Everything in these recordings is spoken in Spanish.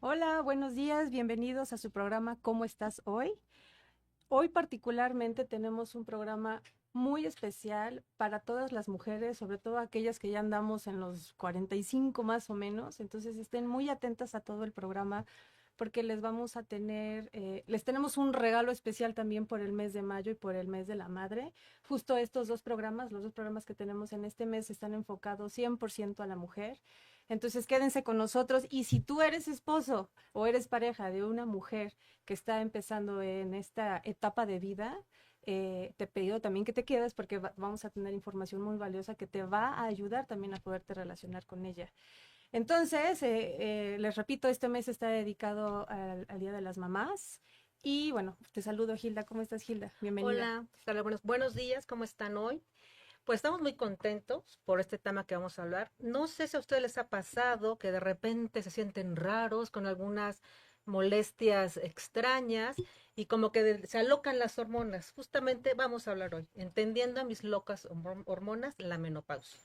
Hola, buenos días, bienvenidos a su programa ¿Cómo estás hoy? Hoy particularmente tenemos un programa muy especial para todas las mujeres, sobre todo aquellas que ya andamos en los 45 más o menos, entonces estén muy atentas a todo el programa porque les vamos a tener, les tenemos un regalo especial también por el mes de mayo y por el mes de la madre. Justo estos dos programas, los dos programas que tenemos en este mes están enfocados 100% a la mujer. Entonces quédense con nosotros y si tú eres esposo o eres pareja de una mujer que está empezando en esta etapa de vida, te pido también que te quedes porque vamos a tener información muy valiosa que te va a ayudar también a poderte relacionar con ella. Entonces, les repito, este mes está dedicado al Día de las Mamás. Y bueno, te saludo, Gilda. ¿Cómo estás, Gilda? Bienvenida. Hola, Carla, buenos días, ¿cómo están hoy? Pues estamos muy contentos por este tema que vamos a hablar. No sé si a ustedes les ha pasado que de repente se sienten raros con algunas molestias extrañas y como que se alocan las hormonas. Justamente vamos a hablar hoy, entendiendo a mis locas hormonas, la menopausia.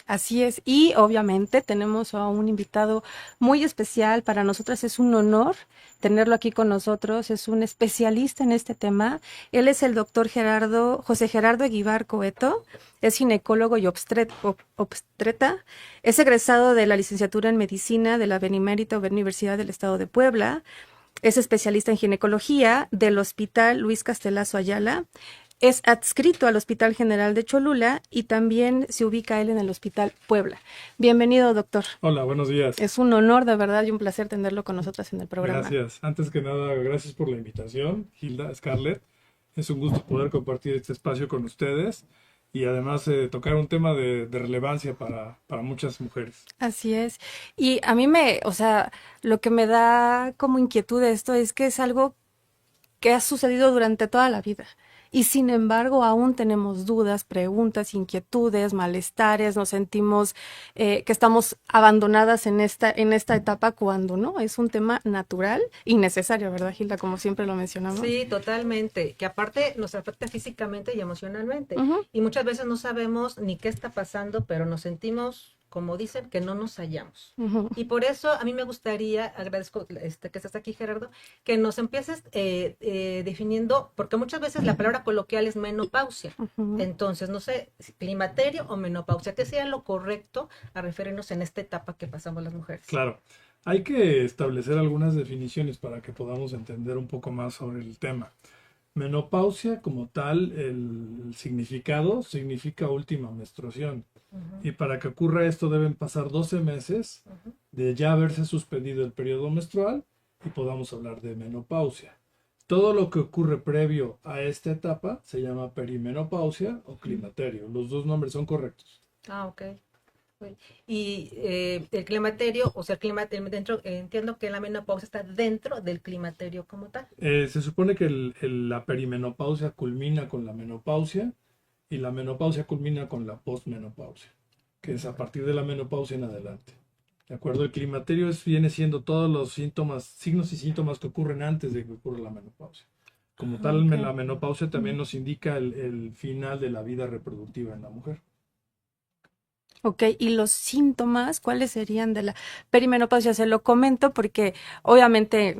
Así es, y obviamente tenemos a un invitado muy especial. Para nosotras es un honor tenerlo aquí con nosotros. Es un especialista en este tema. Él es el doctor José Gerardo Eguibar Coeto. Es ginecólogo y obstetra. Es egresado de la licenciatura en medicina de la Benemérita Universidad del Estado de Puebla. Es especialista en ginecología del Hospital Luis Castelazo Ayala. Es adscrito al Hospital General de Cholula y también se ubica él en el Hospital Puebla. Bienvenido, doctor. Hola, buenos días. Es un honor, de verdad, y un placer tenerlo con nosotras en el programa. Gracias. Antes que nada, gracias por la invitación, Hilda, Scarlett. Es un gusto poder compartir este espacio con ustedes y además tocar un tema de relevancia para muchas mujeres. Así es. Y a mí o sea, lo que me da como inquietud de esto es que es algo que ha sucedido durante toda la vida. Y sin embargo, aún tenemos dudas, preguntas, inquietudes, malestares, nos sentimos que estamos abandonadas en esta etapa cuando no, es un tema natural y necesario, ¿verdad, Gilda? Como siempre lo mencionamos. Sí, totalmente, que aparte nos afecta físicamente y emocionalmente. Ujú. Y muchas veces no sabemos ni qué está pasando, pero nos sentimos, como dicen, que no nos hallamos. Ujú. Y por eso a mí me gustaría, agradezco que estás aquí, Gerardo, que nos empieces definiendo, porque muchas veces la palabra coloquial es menopausia. Ujú. Entonces, no sé, climaterio o menopausia, ¿qué sería lo correcto a referirnos en esta etapa que pasamos las mujeres? Claro, hay que establecer algunas definiciones para que podamos entender un poco más sobre el tema. Menopausia como tal, el significado significa última menstruación. Ujú, Y para que ocurra esto deben pasar 12 meses ujú. de ya haberse suspendido el periodo menstrual y podamos hablar de menopausia. Todo lo que ocurre previo a esta etapa se llama perimenopausia o climaterio. Los dos nombres son correctos. Ah, ok. Ok. Y el climaterio, o sea, el climaterio dentro, entiendo que la menopausia está dentro del climaterio como tal. Se supone que la perimenopausia culmina con la menopausia y la menopausia culmina con la postmenopausia, que es a partir de la menopausia en adelante. ¿De acuerdo? El climaterio viene siendo todos los síntomas, signos y síntomas que ocurren antes de que ocurra la menopausia. Como Ah, tal, ok. la menopausia también nos indica el final de la vida reproductiva en la mujer. Ok, y los síntomas, ¿cuáles serían de la perimenopausia? Se lo comento porque obviamente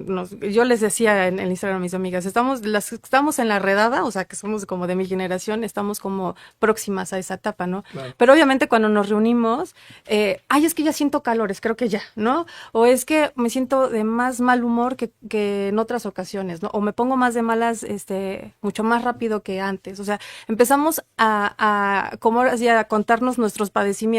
yo les decía en el Instagram a mis amigas, las que estamos en la redada, o sea, que somos como de mi generación, estamos como próximas a esa etapa, ¿no? Claro. Pero obviamente cuando nos reunimos, ay, es que ya siento calores, creo que ya, ¿no? O es que me siento de más mal humor que en otras ocasiones, ¿no? O me pongo más de malas, mucho más rápido que antes. O sea, empezamos como ahora sí, a contarnos nuestros padecimientos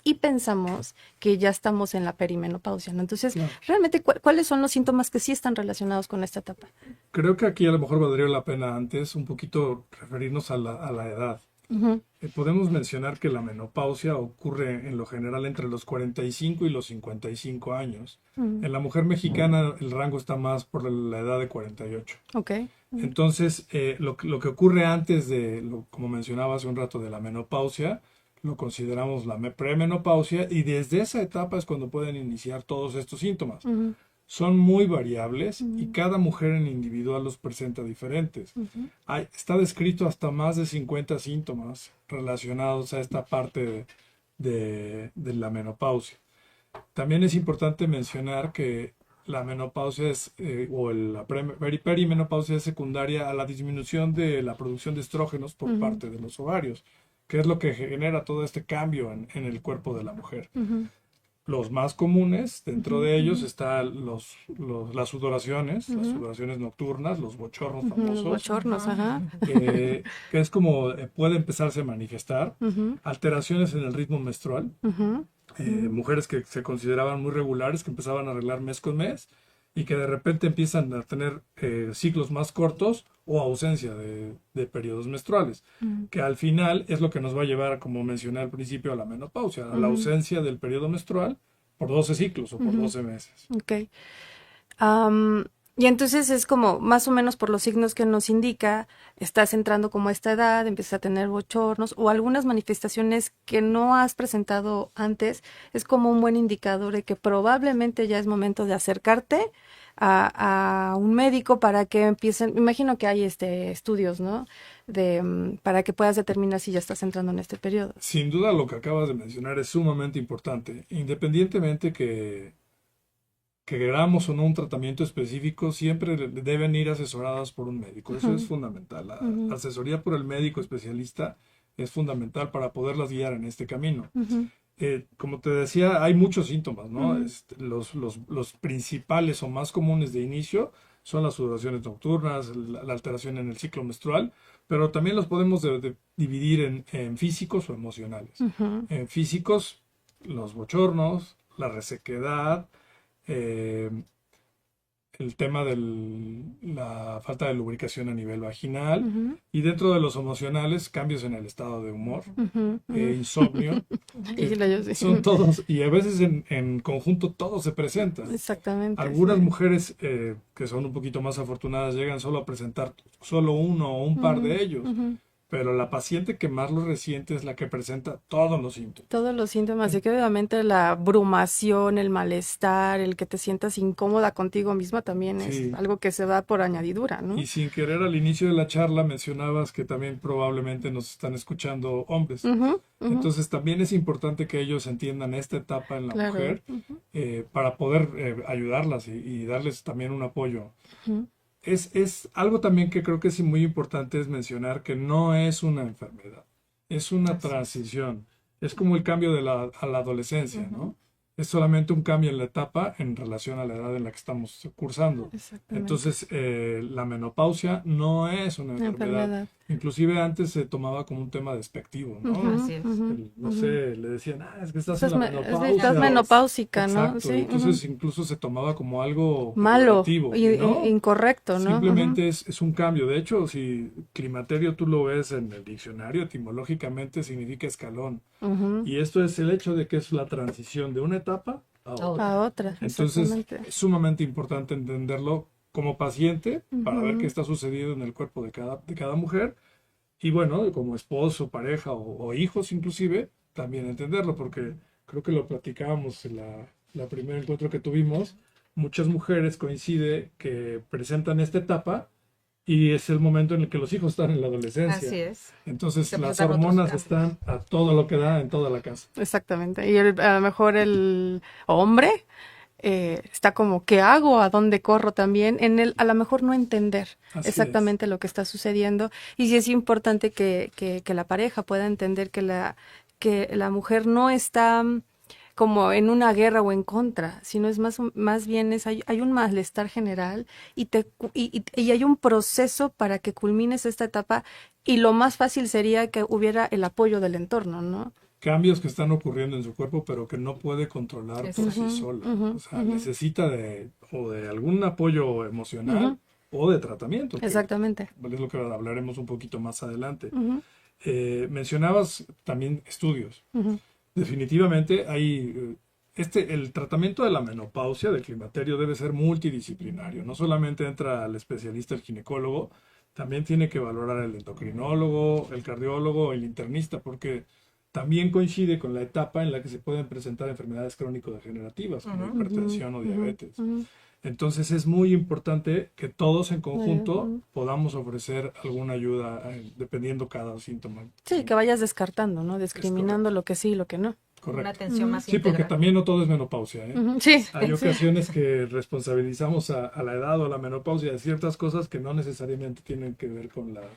y pensamos que ya estamos en la perimenopausia, ¿no? Entonces, Claro. realmente, ¿cuáles son los síntomas que sí están relacionados con esta etapa? Creo que aquí a lo mejor valdría la pena antes un poquito referirnos a la edad. Ujú. Podemos mencionar que la menopausia ocurre en lo general entre los 45 y los 55 años. Ujú. En la mujer mexicana el rango está más por la edad de 48. Ok. Ujú. Entonces, lo que ocurre antes como mencionaba hace un rato, de la menopausia, lo consideramos la premenopausia, y desde esa etapa es cuando pueden iniciar todos estos síntomas. Ujú, Son muy variables y ujú, cada mujer en individual los presenta diferentes. ujú, Está descrito hasta más de 50 síntomas relacionados a esta parte de la menopausia. También es importante mencionar que la menopausia perimenopausia es secundaria a la disminución de la producción de estrógenos por ujú, parte de los ovarios, que es lo que genera todo este cambio en el cuerpo de la mujer. ujú, Los más comunes, dentro ujú, de ellos ujú, están las sudoraciones, ujú, nocturnas, los bochornos ujú, los famosos, bochornos, ajá. que es como puede empezarse a manifestar, Ujú, alteraciones en el ritmo menstrual, ujú, ujú, mujeres que se consideraban muy regulares, que empezaban a arreglar mes con mes y que de repente empiezan a tener ciclos más cortos o ausencia de periodos menstruales, ujú, que al final es lo que nos va a llevar, como mencioné al principio, a la menopausia, a la ujú, ausencia del periodo menstrual por 12 ciclos o por ujú. 12 meses. Ok. Am, y entonces es como, más o menos por los signos que nos indica, estás entrando como a esta edad, empiezas a tener bochornos o algunas manifestaciones que no has presentado antes, es como un buen indicador de que probablemente ya es momento de acercarte a un médico para que empiecen, me imagino que hay estudios, ¿no? Para que puedas determinar si ya estás entrando en este periodo. Sin duda lo que acabas de mencionar es sumamente importante, independientemente que queramos o no un tratamiento específico, siempre deben ir asesoradas por un médico. Eso es Ujú, fundamental. La ujú, asesoría por el médico especialista es fundamental para poderlas guiar en este camino. ujú, Como te decía, hay muchos síntomas, ¿no? ujú, Los principales o más comunes de inicio son las sudoraciones nocturnas, la alteración en el ciclo menstrual, pero también los podemos dividir en físicos o emocionales. ujú, En físicos, los bochornos, la resequedad, eh, el tema de la falta de lubricación a nivel vaginal, ujú, y dentro de los emocionales, cambios en el estado de humor, ujú, ujú. insomnio, Y que yo sí. son todos, y a veces en conjunto todos se presentan. Exactamente, Algunas sí. mujeres que son un poquito más afortunadas llegan solo a presentar solo uno o un par Ujú, de ellos, ujú. pero la paciente que más lo resiente es la que presenta todos los síntomas. Todos los síntomas, y que obviamente la abrumación, el malestar, el que te sientas incómoda contigo misma también es Sí, algo que se da por añadidura, ¿no? y sin querer al inicio de la charla mencionabas que también probablemente nos están escuchando hombres. Ujú, ujú, Entonces también es importante que ellos entiendan esta etapa en la claro. mujer, Ujú, para poder ayudarlas y darles también un apoyo. ujú. Es algo también que creo que es muy importante es mencionar que no es una enfermedad, es una Así es. transición. Es como el cambio a la adolescencia, Ujú, ¿no? Es solamente un cambio en la etapa en relación a la edad en la que estamos cursando. exactamente. Entonces, la menopausia no es una La enfermedad. enfermedad. Inclusive antes se tomaba como un tema despectivo, ¿no? Ujú, Así es. ujú, No ujú. sé, le decían, es que estás en Estás, la estás Así menopausia. es. menopáusica, ¿no? Exacto, y Sí. Ujú. entonces incluso se tomaba como algo Malo, peyorativo, y no, incorrecto, ¿no? Ujú, simplemente es un cambio. De hecho, si climaterio tú lo ves en el diccionario, etimológicamente significa escalón. ujú. Y esto es el hecho de que es la transición de una etapa a A otra. A otra. otra, Entonces, exactamente. es sumamente importante entenderlo como paciente para ver qué Ujú, está sucediendo en el cuerpo de cada mujer. Y bueno, como esposo, pareja o hijos inclusive, también entenderlo, porque creo que lo platicábamos en la primer encuentro que tuvimos. Muchas mujeres coincide que presentan esta etapa y es el momento en el que los hijos están en la adolescencia. Así es. Entonces Se las presentan otros hormonas cambios. están a todo lo que da en toda la casa. exactamente. Y a lo mejor el hombre está como, ¿qué hago? ¿A dónde corro también? En el, a lo mejor no entender Así es. exactamente lo que está sucediendo. Y sí es importante que la pareja pueda entender que la mujer no está como en una guerra o en contra, sino es más bien hay un malestar general y hay un proceso para que culmines esta etapa y lo más fácil sería que hubiera el apoyo del entorno, ¿no? Cambios que están ocurriendo en su cuerpo, pero que no puede controlar por sí Exacto. Ujú, sola. ujú, O sea, ujú, necesita o de algún apoyo emocional ujú, o de tratamiento, que exactamente. es lo que hablaremos un poquito más adelante. Ujú, Mencionabas también estudios. ujú, Definitivamente el tratamiento de la menopausia, del climaterio, debe ser multidisciplinario. No solamente entra el especialista, el ginecólogo, también tiene que valorar el endocrinólogo, el cardiólogo, el internista, porque también coincide con la etapa en la que se pueden presentar enfermedades crónico-degenerativas, como hipertensión o diabetes. Entonces es muy importante que todos en conjunto podamos ofrecer alguna ayuda dependiendo cada síntoma. Sí, que vayas descartando, ¿no? Discriminando lo que sí y lo que no. Una Correcto. atención más Sí, porque integral. también no todo es menopausia, ¿eh? Sí. Hay ocasiones que responsabilizamos a la edad o a la menopausia de ciertas cosas que no necesariamente tienen que ver con la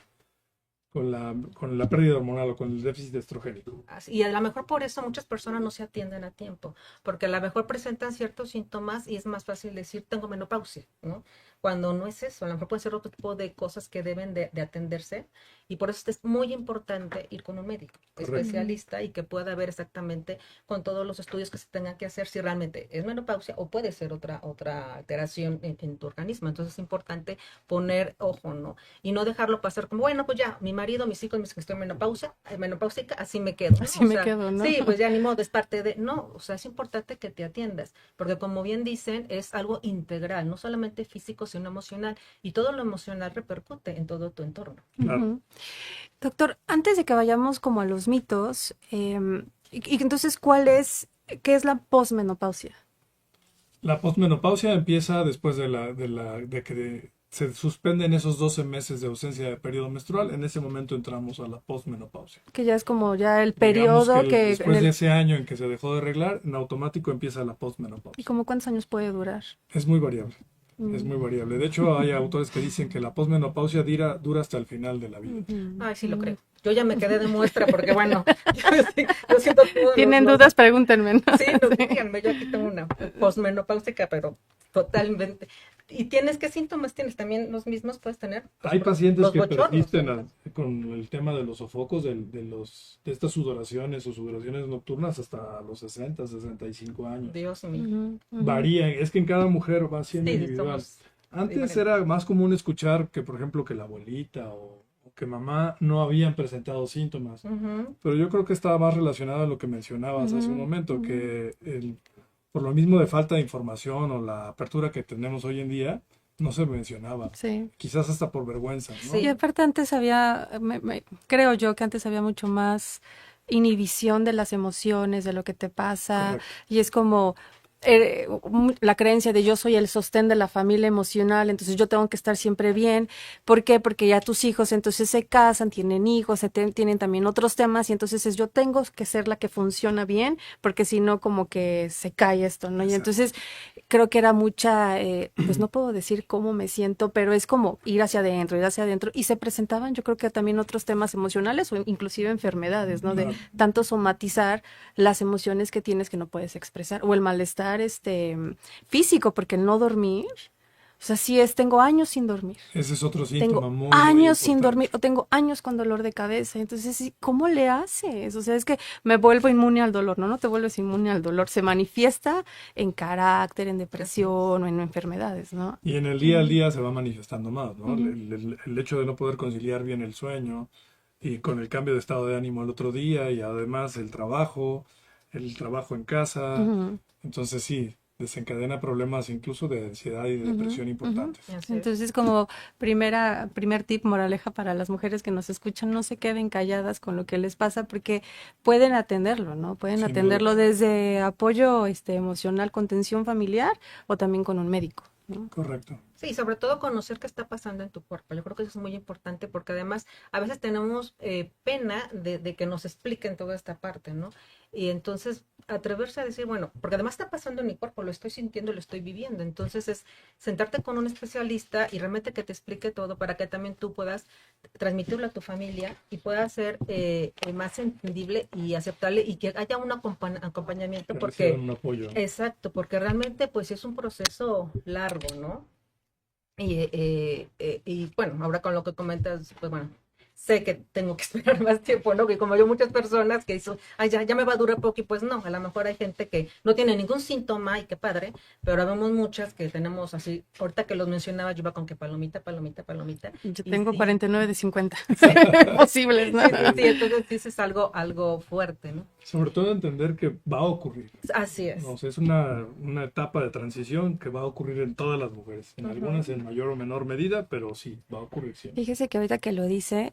pérdida hormonal o con el déficit estrogénico. Y a lo mejor por eso muchas personas no se atienden a tiempo, porque a lo mejor presentan ciertos síntomas y es más fácil decir tengo menopausia, ¿no? Cuando no es eso, a lo mejor puede ser otro tipo de cosas que deben de atenderse y por eso es muy importante ir con un médico especialista y que pueda ver exactamente con todos los estudios que se tengan que hacer si realmente es menopausia o puede ser otra alteración en tu organismo. Entonces es importante poner ojo, ¿no? Y no dejarlo pasar como, bueno, pues ya, mi marido, mis hijos me dicen que estoy menopáusica, así me quedo, ¿no? Así me quedo, ¿no? Sí, pues ya ni modo, es parte de, no, o sea, es importante que te atiendas, porque como bien dicen, es algo integral, no solamente físico, sino emocional, y todo lo emocional repercute en todo tu entorno. Claro. Doctor, antes de que vayamos como a los mitos, y entonces, ¿qué es la posmenopausia? La posmenopausia empieza después de que se suspenden esos 12 meses de ausencia de periodo menstrual. En ese momento entramos a la posmenopausia. Que ya es como ya el Digamos periodo que después de ese año en que se dejó de reglar, en automático empieza la posmenopausia. ¿Y como cuántos años puede durar? Es muy variable. Es muy variable. De hecho, hay autores que dicen que la posmenopausia dura hasta el final de la vida. Ay, sí lo creo. Yo ya me quedé de muestra porque, bueno, yo siento todo. ¿Tienen dudas? Pregúntenme, ¿no? Sí, díganme, yo aquí tengo una posmenopáusica, pero totalmente. ¿Y qué síntomas tienes? ¿También los mismos puedes tener? Hay pacientes los que bochornos, persisten con el tema de los sofocos, de estas sudoraciones o sudoraciones nocturnas hasta los 60, 65 años. Dios mío. Varía, es que en cada mujer va siendo Sí, individual. somos Antes diferentes. era más común escuchar que, por ejemplo, que la abuelita o que mamá no habían presentado síntomas. Pero yo creo que estaba más relacionado a lo que mencionabas hace un momento, que por lo mismo de falta de información o la apertura que tenemos hoy en día, no se mencionaba. Sí. Quizás hasta por vergüenza, ¿no? Sí. Y aparte antes había, creo yo que antes había mucho más inhibición de las emociones, de lo que te pasa, Correcto. y es como la creencia de yo soy el sostén de la familia emocional, entonces yo tengo que estar siempre bien. ¿Por qué? Porque ya tus hijos entonces se casan, tienen hijos, tienen también otros temas y entonces yo tengo que ser la que funciona bien, porque si no como que se cae esto, ¿no? Y entonces creo que era mucha, pues no puedo decir cómo me siento, pero es como ir hacia adentro y se presentaban yo creo que también otros temas emocionales o inclusive enfermedades, ¿no? De tanto somatizar las emociones que tienes que no puedes expresar o el malestar físico, porque no dormir, o sea, tengo años sin dormir. Ese es otro síntoma Tengo muy años sin importante. dormir, o tengo años con dolor de cabeza. Entonces, ¿cómo le haces? O sea, es que me vuelvo inmune al dolor, ¿no? No te vuelves inmune al dolor. Se manifiesta en carácter, en depresión o en enfermedades, ¿no? Y en el día al día se va manifestando más, ¿no? El hecho de no poder conciliar bien el sueño y con el cambio de estado de ánimo al otro día y además el trabajo en casa. Entonces sí, desencadena problemas incluso de ansiedad y de depresión importantes. Así es. Entonces, como primer tip, moraleja para las mujeres que nos escuchan, no se queden calladas con lo que les pasa porque pueden atenderlo, ¿no? Pueden Sin atenderlo duda. desde apoyo emocional, contención familiar o también con un médico, ¿no? Correcto. Sí, sobre todo conocer qué está pasando en tu cuerpo. Yo creo que eso es muy importante porque además a veces tenemos pena de que nos expliquen toda esta parte, ¿no? Y entonces atreverse a decir, bueno, porque además está pasando en mi cuerpo, lo estoy sintiendo, lo estoy viviendo. Entonces es sentarte con un especialista y realmente que te explique todo para que también tú puedas transmitirlo a tu familia y pueda ser más entendible y aceptable y que haya un acompañamiento Que porque... reciban un apoyo. Exacto, porque realmente pues es un proceso largo, ¿no? Y bueno, ahora con lo que comentas, pues bueno, sé que tengo que esperar más tiempo, ¿no? Que como yo muchas personas que dicen, ay, ya me va a durar poco y pues no, a lo mejor hay gente que no tiene ningún síntoma y qué padre, pero vemos muchas que tenemos así, ahorita que los mencionaba, yo iba con que palomita. Yo y tengo sí, 49 de 50 posibles, ¿no? sí, entonces dices algo fuerte, ¿no? Sobre todo entender que va a ocurrir. Así es. O sea, es una etapa de transición que va a ocurrir en todas las mujeres, en algunas en mayor o menor medida, pero sí, va a ocurrir siempre. Fíjese que ahorita que lo dice,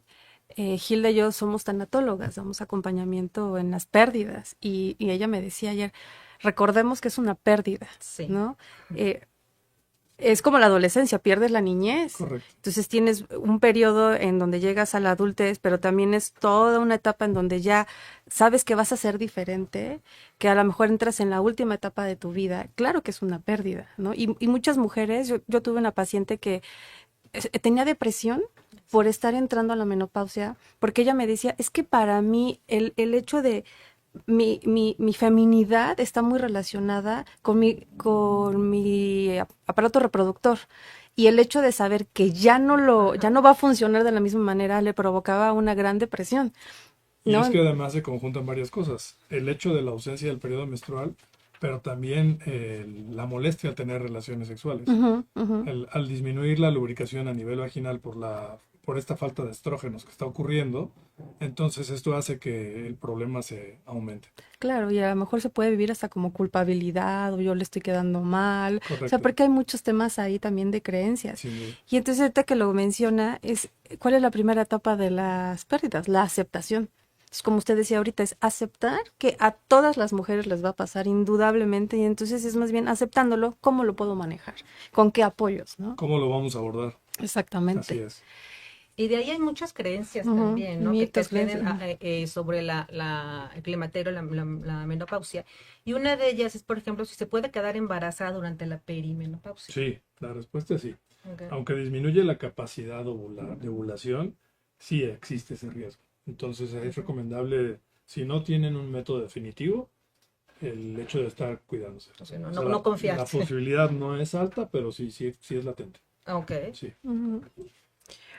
Hilda y yo somos tanatólogas, damos acompañamiento en las pérdidas y ella me decía ayer, recordemos que es una pérdida, Sí. ¿no? Es como la adolescencia, pierdes la niñez. Correcto. Entonces tienes un periodo en donde llegas a la adultez, pero también es toda una etapa en donde ya sabes que vas a ser diferente, que a lo mejor entras en la última etapa de tu vida. Claro que es una pérdida, ¿no? Y muchas mujeres, yo tuve una paciente que tenía depresión por estar entrando a la menopausia, porque ella me decía, es que para mí el hecho de mi feminidad está muy relacionada con mi aparato reproductor. Y el hecho de saber que ya no va a funcionar de la misma manera le provocaba una gran depresión, Y ¿no? es que además se conjuntan varias cosas. El hecho de la ausencia del periodo menstrual, pero también la molestia al tener relaciones sexuales. Ujú, ujú. Al disminuir la lubricación a nivel vaginal por esta falta de estrógenos que está ocurriendo, entonces esto hace que el problema se aumente. Claro, y a lo mejor se puede vivir hasta como culpabilidad o yo le estoy quedando mal. O sea, Correcto. porque hay muchos temas ahí también de creencias. Sin duda. Y entonces ahorita que lo menciona, ¿cuál es la primera etapa de las pérdidas? La aceptación. Entonces, como usted decía ahorita, es aceptar que a todas las mujeres les va a pasar indudablemente, y entonces es más bien aceptándolo, ¿cómo lo puedo manejar? ¿Con qué apoyos, no? ¿Cómo lo vamos a abordar? Así Exactamente. es. Y de ahí hay muchas creencias Ujú, también, ¿no? Que mitos, tienen creencias. sobre el climaterio, la menopausia. Y una de ellas es, por ejemplo, si se puede quedar embarazada durante la perimenopausia. Sí, la respuesta es sí. Ok. Aunque disminuye la capacidad de ovulación, sí existe ese riesgo. Entonces es recomendable, si no tienen un método definitivo, el hecho de estar cuidándose. O sea, no, O no, sea, no la confiarse. posibilidad no es alta, pero sí es latente. Ok. Sí. Ujú.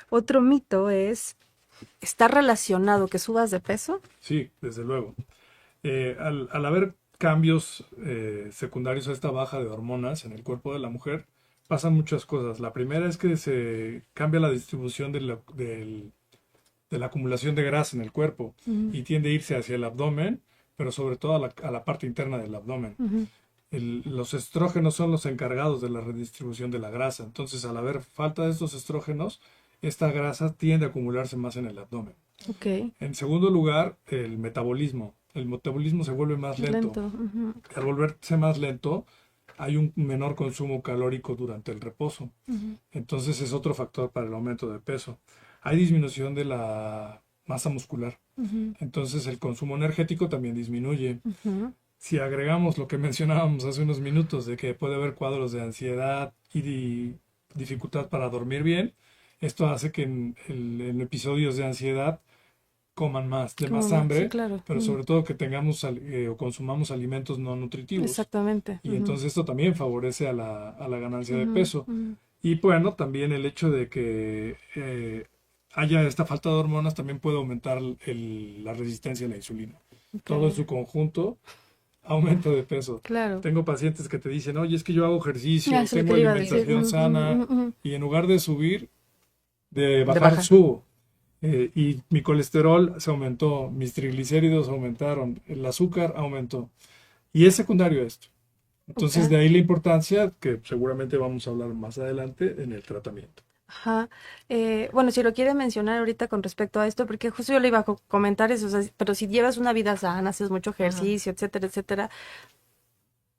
Otro mito es, ¿está relacionado que subas de peso? Sí, desde luego. Al haber cambios secundarios a esta baja de hormonas en el cuerpo de la mujer, pasan muchas cosas. La primera es que se cambia la distribución de la acumulación de grasa en el cuerpo Ujú, y tiende a irse hacia el abdomen, pero sobre todo a la parte interna del abdomen. ujú. Los estrógenos son los encargados de la redistribución de la grasa. Entonces, al haber falta de estos estrógenos, esta grasa tiende a acumularse más en el abdomen. Ok, En segundo lugar, el metabolismo. El metabolismo se vuelve más lento. lento. Ujú, Al volverse más lento, hay un menor consumo calórico durante el reposo. ujú, Entonces es otro factor para el aumento de peso. Hay disminución de la masa muscular. ujú, Entonces el consumo energético también disminuye. ujú. Si agregamos lo que mencionábamos hace unos minutos de que puede haber cuadros de ansiedad y dificultad para dormir bien, esto hace que en episodios de ansiedad coman más, de Como más sí, hambre, claro. pero Ujú. sobre todo que tengamos o consumamos alimentos no nutritivos. Exactamente. Y Ujú, entonces esto también favorece a la ganancia de ujú, peso. ujú. Y bueno, también el hecho de que haya esta falta de hormonas también puede aumentar la resistencia a la insulina. Todo en Ok, su conjunto, aumento de peso. claro. Tengo pacientes que te dicen, oye, es que yo hago ejercicio, Eso es lo tengo que le iba a decir. alimentación Ujú, sana, ujú, ujú. y en lugar de subir, de De bajar, bajar. subo. Y mi colesterol se aumentó, mis triglicéridos aumentaron, el azúcar aumentó. Y es secundario a esto. Entonces, Ok. de ahí la importancia que seguramente vamos a hablar más adelante en el tratamiento. Ajá. Bueno, si lo quiere mencionar ahorita con respecto a esto, porque justo yo le iba a comentar eso, o sea, pero si llevas una vida sana, haces mucho Ajá. ejercicio, etcétera, etcétera,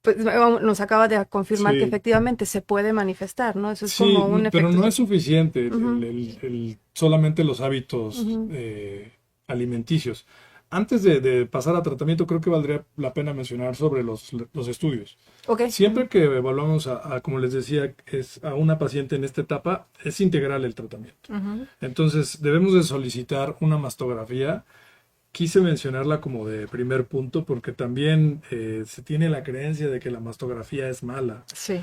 pues nos acaba de confirmar que Sí, efectivamente se puede manifestar, ¿no? Eso es sí, como un pero efecto. no es suficiente Ujú, solamente los hábitos ujú. alimenticios. Antes de pasar a tratamiento, creo que valdría la pena mencionar sobre los estudios. Ok. Siempre que evaluamos como les decía, a una paciente en esta etapa, es integral el tratamiento. Ujú. Entonces, debemos de solicitar una mastografía. Quise mencionarla como de primer punto porque también se tiene la creencia de que la mastografía es mala. Sí.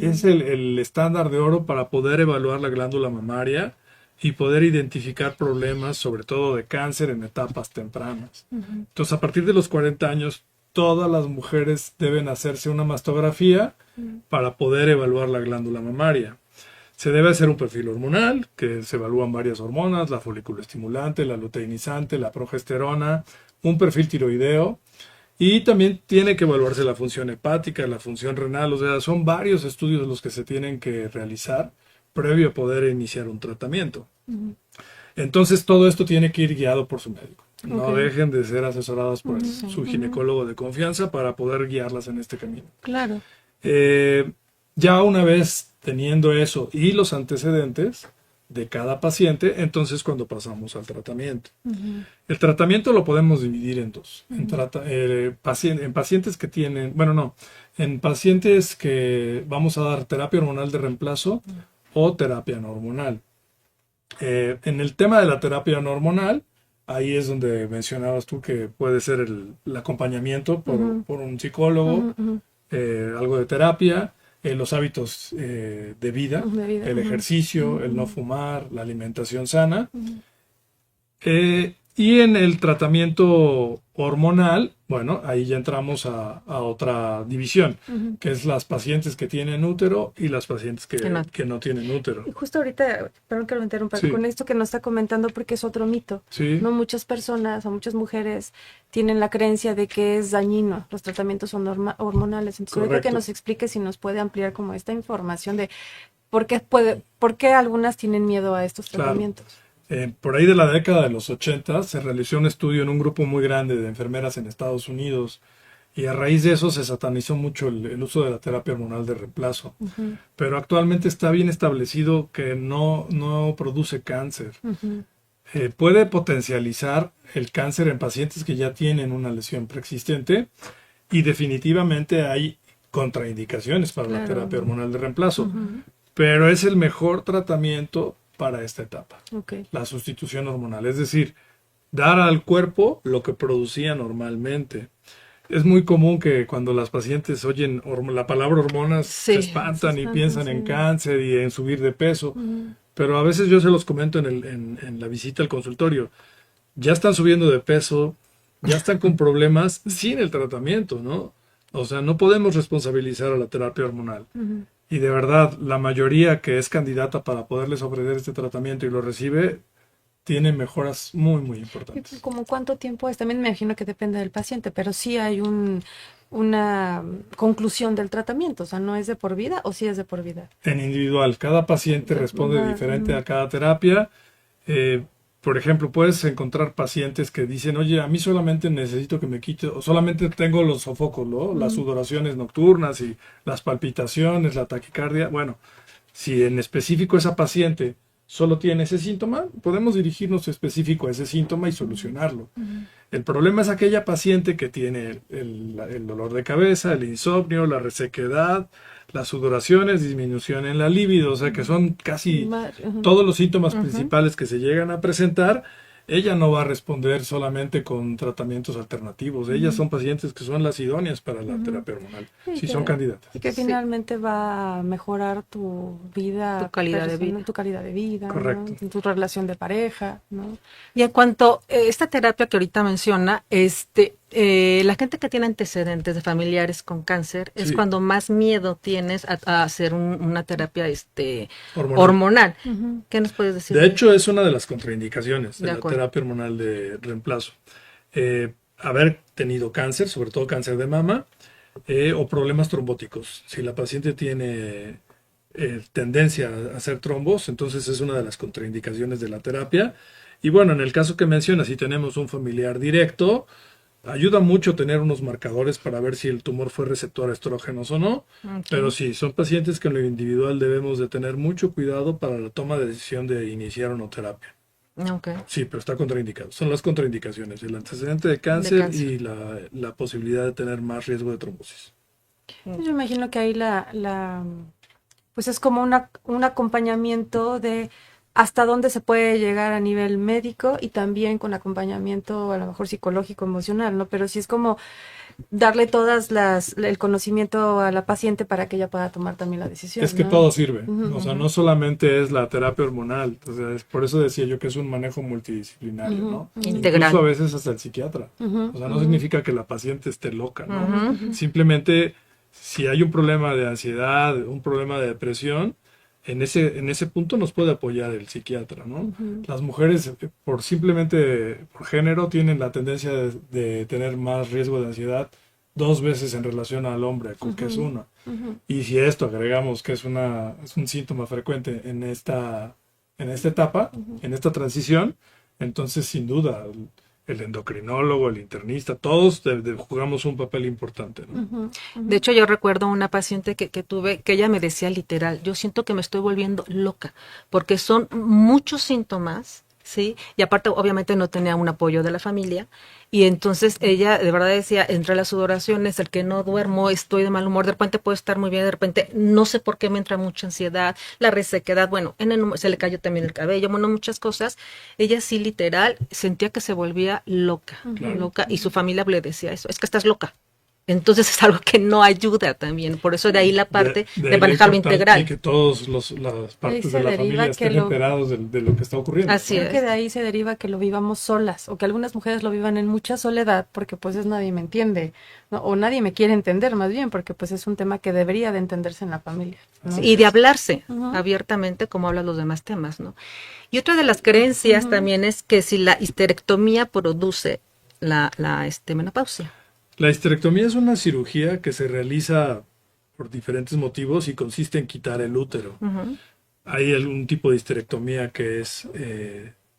Es el estándar de oro para poder evaluar la glándula mamaria y poder identificar problemas, sobre todo de cáncer, en etapas tempranas. Ujú, Entonces, a partir de los 40 años, todas las mujeres deben hacerse una mastografía ujú, para poder evaluar la glándula mamaria. Se debe hacer un perfil hormonal, que se evalúan varias hormonas, la foliculoestimulante, la luteinizante, la progesterona, un perfil tiroideo, y también tiene que evaluarse la función hepática, la función renal, o sea, son varios estudios los que se tienen que realizar previo a poder iniciar un tratamiento. ujú. Entonces todo esto tiene que ir guiado por su médico. No Ok. dejen de ser asesoradas por Sí. su ginecólogo de confianza para poder guiarlas en este camino. Claro. Eh, ya una vez teniendo eso y los antecedentes de cada paciente, entonces cuando pasamos al tratamiento. Ujú. El tratamiento lo podemos dividir en dos. En pacientes que tienen, bueno, no, en pacientes que vamos a dar terapia hormonal de reemplazo o terapia no hormonal. En el tema de la terapia no hormonal, ahí es donde mencionabas tú que puede ser el acompañamiento Ujú. por un psicólogo, Ujú, ujú. algo de terapia, los hábitos de vida, De vida, el ujú. ejercicio, el no Ujú. fumar, la alimentación sana. Ujú. Y en el tratamiento hormonal, bueno, ahí ya entramos a otra división, Ujú. que es las pacientes que tienen útero y las pacientes Que no. que no tienen útero. Y justo ahorita, perdón que lo interrumpa, Sí. con esto que nos está comentando, porque es otro mito. Sí, No muchas personas o muchas mujeres tienen la creencia de que es dañino los tratamientos hormonales. Entonces, ahorita que correcto. nos explique si nos puede ampliar como esta información de por qué algunas tienen miedo a estos Claro. tratamientos. Por ahí de la década de los 80 se realizó un estudio en un grupo muy grande de enfermeras en Estados Unidos y a raíz de eso se satanizó mucho el uso de la terapia hormonal de reemplazo. Ujú, Pero actualmente está bien establecido que no produce cáncer. ujú. Puede potencializar el cáncer en pacientes que ya tienen una lesión preexistente y definitivamente hay contraindicaciones para la Claro. terapia hormonal de reemplazo, Ujú. pero es el mejor tratamiento para esta etapa, Ok. la sustitución hormonal, es decir, dar al cuerpo lo que producía normalmente. Es muy común que cuando las pacientes oyen la palabra hormonas Sí, se espantan se y espantan, piensan en sí. cáncer y en subir de peso, Ujú. pero a veces yo se los comento en la visita al consultorio. Ya están subiendo de peso, ya están con problemas sin el tratamiento, ¿no? O sea, no podemos responsabilizar a la terapia hormonal. Ujú. Y de verdad, la mayoría que es candidata para poderles ofrecer este tratamiento y lo recibe, tiene mejoras muy, muy ¿Y importantes. como cuánto tiempo es? También me imagino que depende del paciente, pero sí hay una conclusión del tratamiento, o sea, ¿no es de por vida o sí es de por vida? En individual, cada paciente responde Ajá, diferente ujú. a cada terapia. Eh, por ejemplo, puedes encontrar pacientes que dicen, oye, a mí solamente necesito que me quite, o solamente tengo los sofocos, ¿no? Las Ujú. sudoraciones nocturnas y las palpitaciones, la taquicardia. Bueno, si en específico esa paciente solo tiene ese síntoma, podemos dirigirnos específico a ese síntoma y solucionarlo. Ujú. El problema es aquella paciente que tiene el dolor de cabeza, el insomnio, la resequedad, las sudoraciones, disminución en la libido, o sea que son casi Ujú. todos los síntomas Ujú. principales que se llegan a presentar. Ella no va a responder solamente con tratamientos alternativos. Ellas son pacientes que son las idóneas para la Ujú. terapia hormonal, Sí, si son candidatas. y que Sí. finalmente va a mejorar tu vida Tu calidad de personal, vida. tu calidad de vida, ¿no? Correcto. Tu relación de pareja, ¿no? Y en cuanto a esta terapia que ahorita menciona, la gente que tiene antecedentes de familiares con cáncer es Sí. cuando más miedo tienes a hacer una terapia Hormonal. hormonal. Ujú. ¿Qué nos puedes decir? De hecho, es una de las contraindicaciones de De la acuerdo. terapia hormonal de reemplazo. Haber tenido cáncer, sobre todo cáncer de mama, o problemas trombóticos. Si la paciente tiene tendencia a hacer trombos, entonces es una de las contraindicaciones de la terapia. Y bueno, en el caso que mencionas, si tenemos un familiar directo, ayuda mucho tener unos marcadores para ver si el tumor fue receptor a estrógenos o no. Ok. Pero sí, son pacientes que en lo individual debemos de tener mucho cuidado para la toma de decisión de iniciar o no terapia. Ok. Sí, pero está contraindicado. Son las contraindicaciones, el antecedente de cáncer, cáncer. y la posibilidad de tener más riesgo de trombosis. Yo imagino que ahí pues es como un acompañamiento de hasta dónde se puede llegar a nivel médico y también con acompañamiento a lo mejor psicológico, emocional, ¿no? Pero sí es como darle el conocimiento a la paciente para que ella pueda tomar también la decisión, Es que ¿no? todo sirve. Ujú, O sea, ujú. no solamente es la terapia hormonal. O sea, por eso decía yo que es un manejo multidisciplinario, Ujú, ¿no? ujú. Integral. Incluso a veces hasta el psiquiatra. Ujú, O sea, no ujú. significa que la paciente esté loca, ¿no? Ujú. Simplemente, si hay un problema de ansiedad, un problema de depresión, en ese punto nos puede apoyar el psiquiatra, ¿no? Ujú. Las mujeres, por género, tienen la tendencia de tener más riesgo de ansiedad 2 veces en relación al hombre, que es Ujú. uno. Ujú. Y si a esto agregamos que es un síntoma frecuente en en esta etapa, en esta transición, entonces sin duda el endocrinólogo, el internista, todos jugamos un papel importante, ¿no? De hecho, yo recuerdo una paciente que tuve, que ella me decía literal, yo siento que me estoy volviendo loca, porque son muchos síntomas, ¿sí? Y aparte, obviamente, no tenía un apoyo de la familia, y entonces ella de verdad decía, entre las sudoraciones, el que no duermo, estoy de mal humor, de repente puedo estar muy bien, de repente no sé por qué me entra mucha ansiedad, la resequedad, bueno, se le cayó también el cabello, bueno, muchas cosas. Ella sí literal sentía que se volvía loca, loca, y su familia le decía eso, es que estás loca. Entonces es algo que no ayuda también, por eso de ahí la parte de manejarlo integral. Y que todas las partes de la familia estén enterados de lo que está ocurriendo. Así Creo que de ahí se deriva que lo vivamos solas, o que algunas mujeres lo vivan en mucha soledad, porque pues nadie me entiende, ¿no? O nadie me quiere entender más bien, porque pues es un tema que debería de entenderse en la familia, ¿no? Y de hablarse abiertamente como hablan los demás temas, ¿no? Y otra de las creencias también es que si la histerectomía produce la menopausia. La histerectomía es una cirugía que se realiza por diferentes motivos y consiste en quitar el útero. Hay algún tipo de histerectomía que es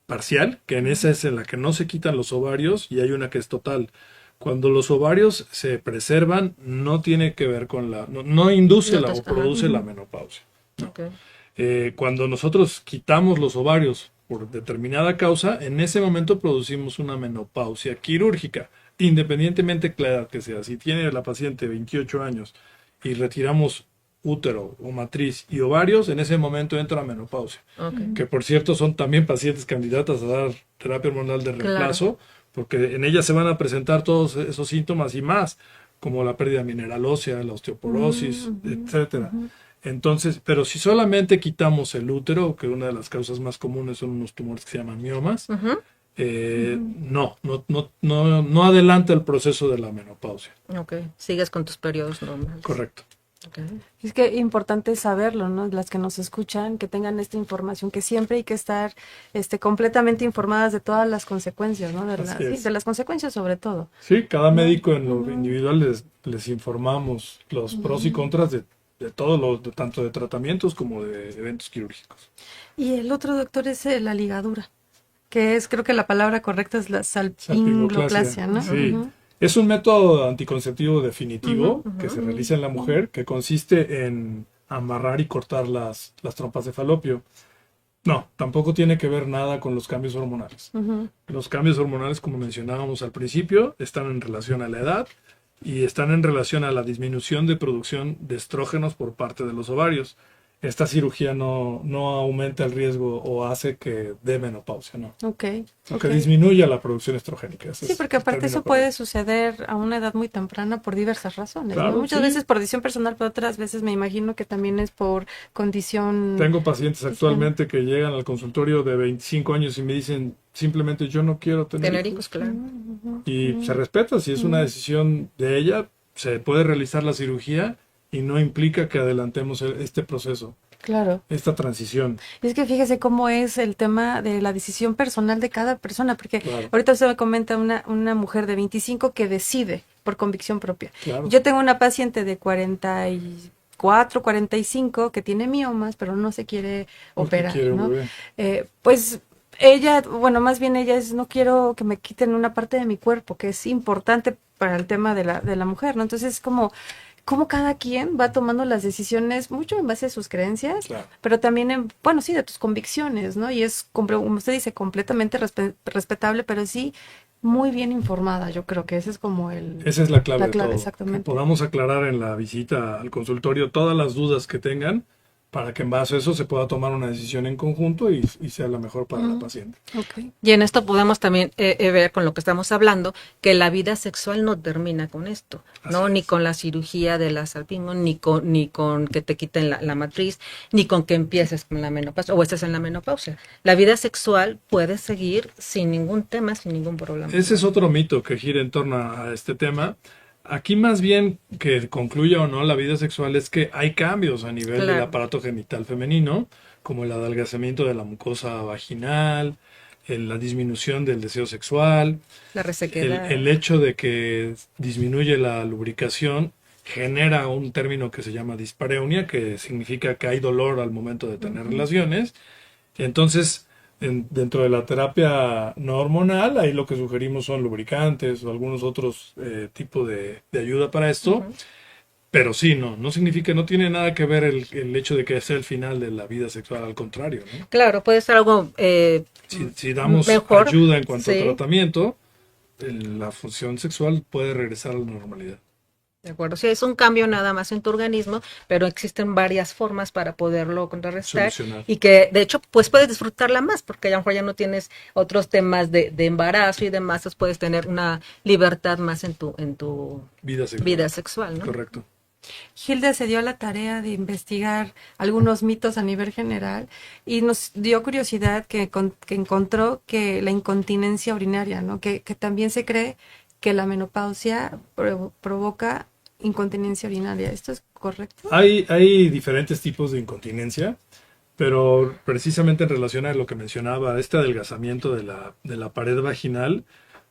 parcial, que en esa es en la que no se quitan los ovarios, y hay una que es total. Cuando los ovarios se preservan, no tiene que ver con no induce o produce la menopausia. No. Okay. Cuando nosotros quitamos los ovarios por determinada causa, en ese momento producimos una menopausia quirúrgica, independientemente de la edad que sea. Si tiene la paciente 28 años y retiramos útero o matriz y ovarios, en ese momento entra la menopausia. Okay. Que por cierto son también pacientes candidatas a dar terapia hormonal de reemplazo, porque en ellas se van a presentar todos esos síntomas y más, como la pérdida mineral ósea, la osteoporosis, etcétera. Entonces, pero si solamente quitamos el útero, que una de las causas más comunes son unos tumores que se llaman miomas, no adelanta el proceso de la menopausia. Ok, sigues con tus periodos normales. Correcto. Okay. Es que es importante saberlo, ¿no? Las que nos escuchan, que tengan esta información, que siempre hay que estar completamente informadas de todas las consecuencias, ¿no? De las consecuencias sobre todo. Sí, cada médico en lo individual les informamos los pros y contras de todo tanto de tratamientos como de eventos quirúrgicos. Y el otro, doctor, es la ligadura, que es, creo que la palabra correcta es la salpingoclasia, ¿no? Sí. Es un método anticonceptivo definitivo que se realiza en la mujer, que consiste en amarrar y cortar las trompas de falopio. No, tampoco tiene que ver nada con los cambios hormonales. Los cambios hormonales, como mencionábamos al principio, están en relación a la edad y están en relación a la disminución de producción de estrógenos por parte de los ovarios. Esta cirugía no aumenta el riesgo o hace que dé menopausia, ¿no? Okay. Que disminuya la producción estrogénica. Sí, porque aparte eso puede suceder a una edad muy temprana por diversas razones. Claro, ¿no? Muchas veces por decisión personal, pero otras veces me imagino que también es por condición... Tengo pacientes actualmente que llegan al consultorio de 25 años y me dicen simplemente yo no quiero tener hijos. Claro. Y se respeta, si es una decisión de ella, se puede realizar la cirugía y no implica que adelantemos este proceso. Claro. Esta transición. Y es que fíjese cómo es el tema de la decisión personal de cada persona, porque ahorita usted me comenta una mujer de 25 que decide por convicción propia. Claro. Yo tengo una paciente de 44, 45 que tiene miomas, pero no se quiere operar, ¿no? Pues ella, bueno, más bien ella es, no quiero que me quiten una parte de mi cuerpo, que es importante para el tema de la mujer, ¿no? Entonces es como cada quien va tomando las decisiones mucho en base a sus creencias, pero también de tus convicciones, ¿no? Y es, como usted dice, completamente respetable, pero sí muy bien informada. Yo creo que ese es como esa es la clave de todo. Exactamente. Que podamos aclarar en la visita al consultorio todas las dudas que tengan, para que en base a eso se pueda tomar una decisión en conjunto y sea la mejor para la paciente. Okay. Y en esto podemos también ver con lo que estamos hablando, que la vida sexual no termina con esto, ¿no? Ni con la cirugía de la salpingo, ni con que te quiten la matriz, ni con que empieces con la menopausia o estés en la menopausia. La vida sexual puede seguir sin ningún tema, sin ningún problema. Ese es otro mito que gira en torno a este tema. Aquí más bien que concluya o no la vida sexual es que hay cambios a nivel del aparato genital femenino, como el adelgazamiento de la mucosa vaginal, la disminución del deseo sexual, la resequedad. El hecho de que disminuye la lubricación genera un término que se llama dispareunia, que significa que hay dolor al momento de tener relaciones, Entonces, dentro de la terapia no hormonal, ahí lo que sugerimos son lubricantes o algunos otros tipos de ayuda para esto. Ujú. Pero sí, no significa, no tiene nada que ver el hecho de que sea el final de la vida sexual, al contrario, ¿no? Claro, puede ser algo Si damos mejor. ayuda en cuanto a Sí, tratamiento, la función sexual puede regresar a la normalidad. de acuerdo. Sí, es un cambio nada más en tu organismo, pero existen varias formas para poderlo contrarrestar Solucionar. y que de hecho pues puedes disfrutarla más porque a lo mejor ya no tienes otros temas de embarazo y demás, entonces puedes tener una libertad más en tu Vida sexual. vida sexual, ¿no? Correcto. Hilda se dio a la tarea de investigar algunos mitos a nivel general y nos dio curiosidad que encontró que la incontinencia urinaria, ¿no? Que también se cree que la menopausia provoca incontinencia urinaria. ¿Esto es correcto? Hay diferentes tipos de incontinencia, pero precisamente en relación a lo que mencionaba, este adelgazamiento de la pared vaginal,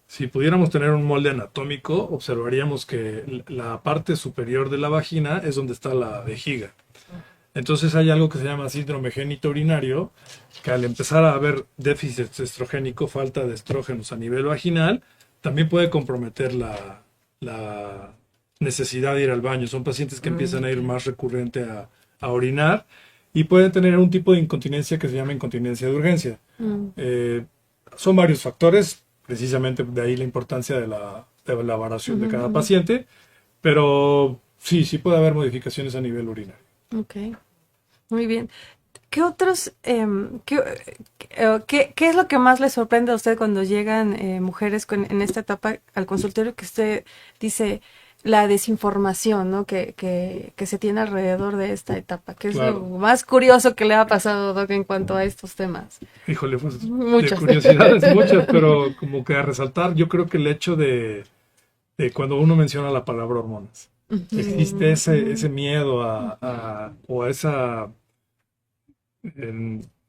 si pudiéramos tener un molde anatómico, observaríamos que la parte superior de la vagina es donde está la vejiga. Entonces hay algo que se llama síndrome genitourinario, que al empezar a haber déficit estrogénico, falta de estrógenos a nivel vaginal, también puede comprometer la necesidad de ir al baño. Son pacientes que empiezan a ir más recurrente a orinar y pueden tener un tipo de incontinencia que se llama incontinencia de urgencia. Son varios factores, precisamente de ahí la importancia de la valoración de cada paciente, pero sí puede haber modificaciones a nivel urinario. Ok, muy bien. ¿Qué otros, qué es lo que más le sorprende a usted cuando llegan mujeres en esta etapa al consultorio que usted dice la desinformación, ¿no? Que se tiene alrededor de esta etapa? ¿Qué es Claro. lo más curioso que le ha pasado, Doc, en cuanto a estos temas? Híjole, pues Muchas. de curiosidades muchas, pero como que a resaltar, yo creo que el hecho de cuando uno menciona la palabra hormonas, existe ese miedo o a esa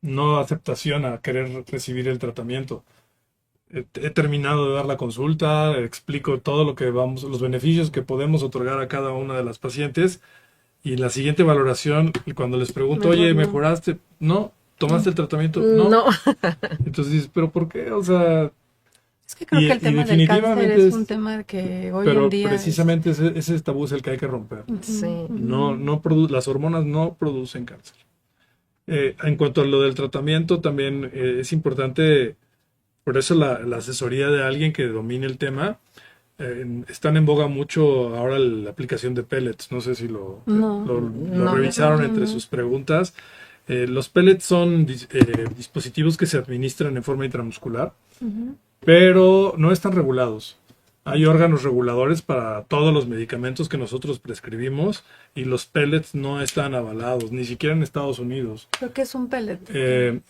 no aceptación a querer recibir el tratamiento. He terminado de dar la consulta, explico todo lo que los beneficios que podemos otorgar a cada una de las pacientes y la siguiente valoración, cuando les pregunto, Mejor oye, no. ¿mejoraste? No. ¿Tomaste el tratamiento? No. No. Entonces dices, ¿pero por qué? O sea, Es que creo Y- que el y tema del cáncer definitivamente es un tema que hoy pero en día precisamente ese tabú es el que hay que romper. Sí. Las hormonas no producen cáncer. En cuanto a lo del tratamiento, también es importante, por eso la asesoría de alguien que domine el tema. Están en boga mucho ahora la aplicación de pellets. No sé si lo No. revisaron entre sus preguntas. Los pellets son dispositivos que se administran en forma intramuscular, pero no están regulados. Hay órganos reguladores para todos los medicamentos que nosotros prescribimos y los pellets no están avalados, ni siquiera en Estados Unidos. creo que es un pellet.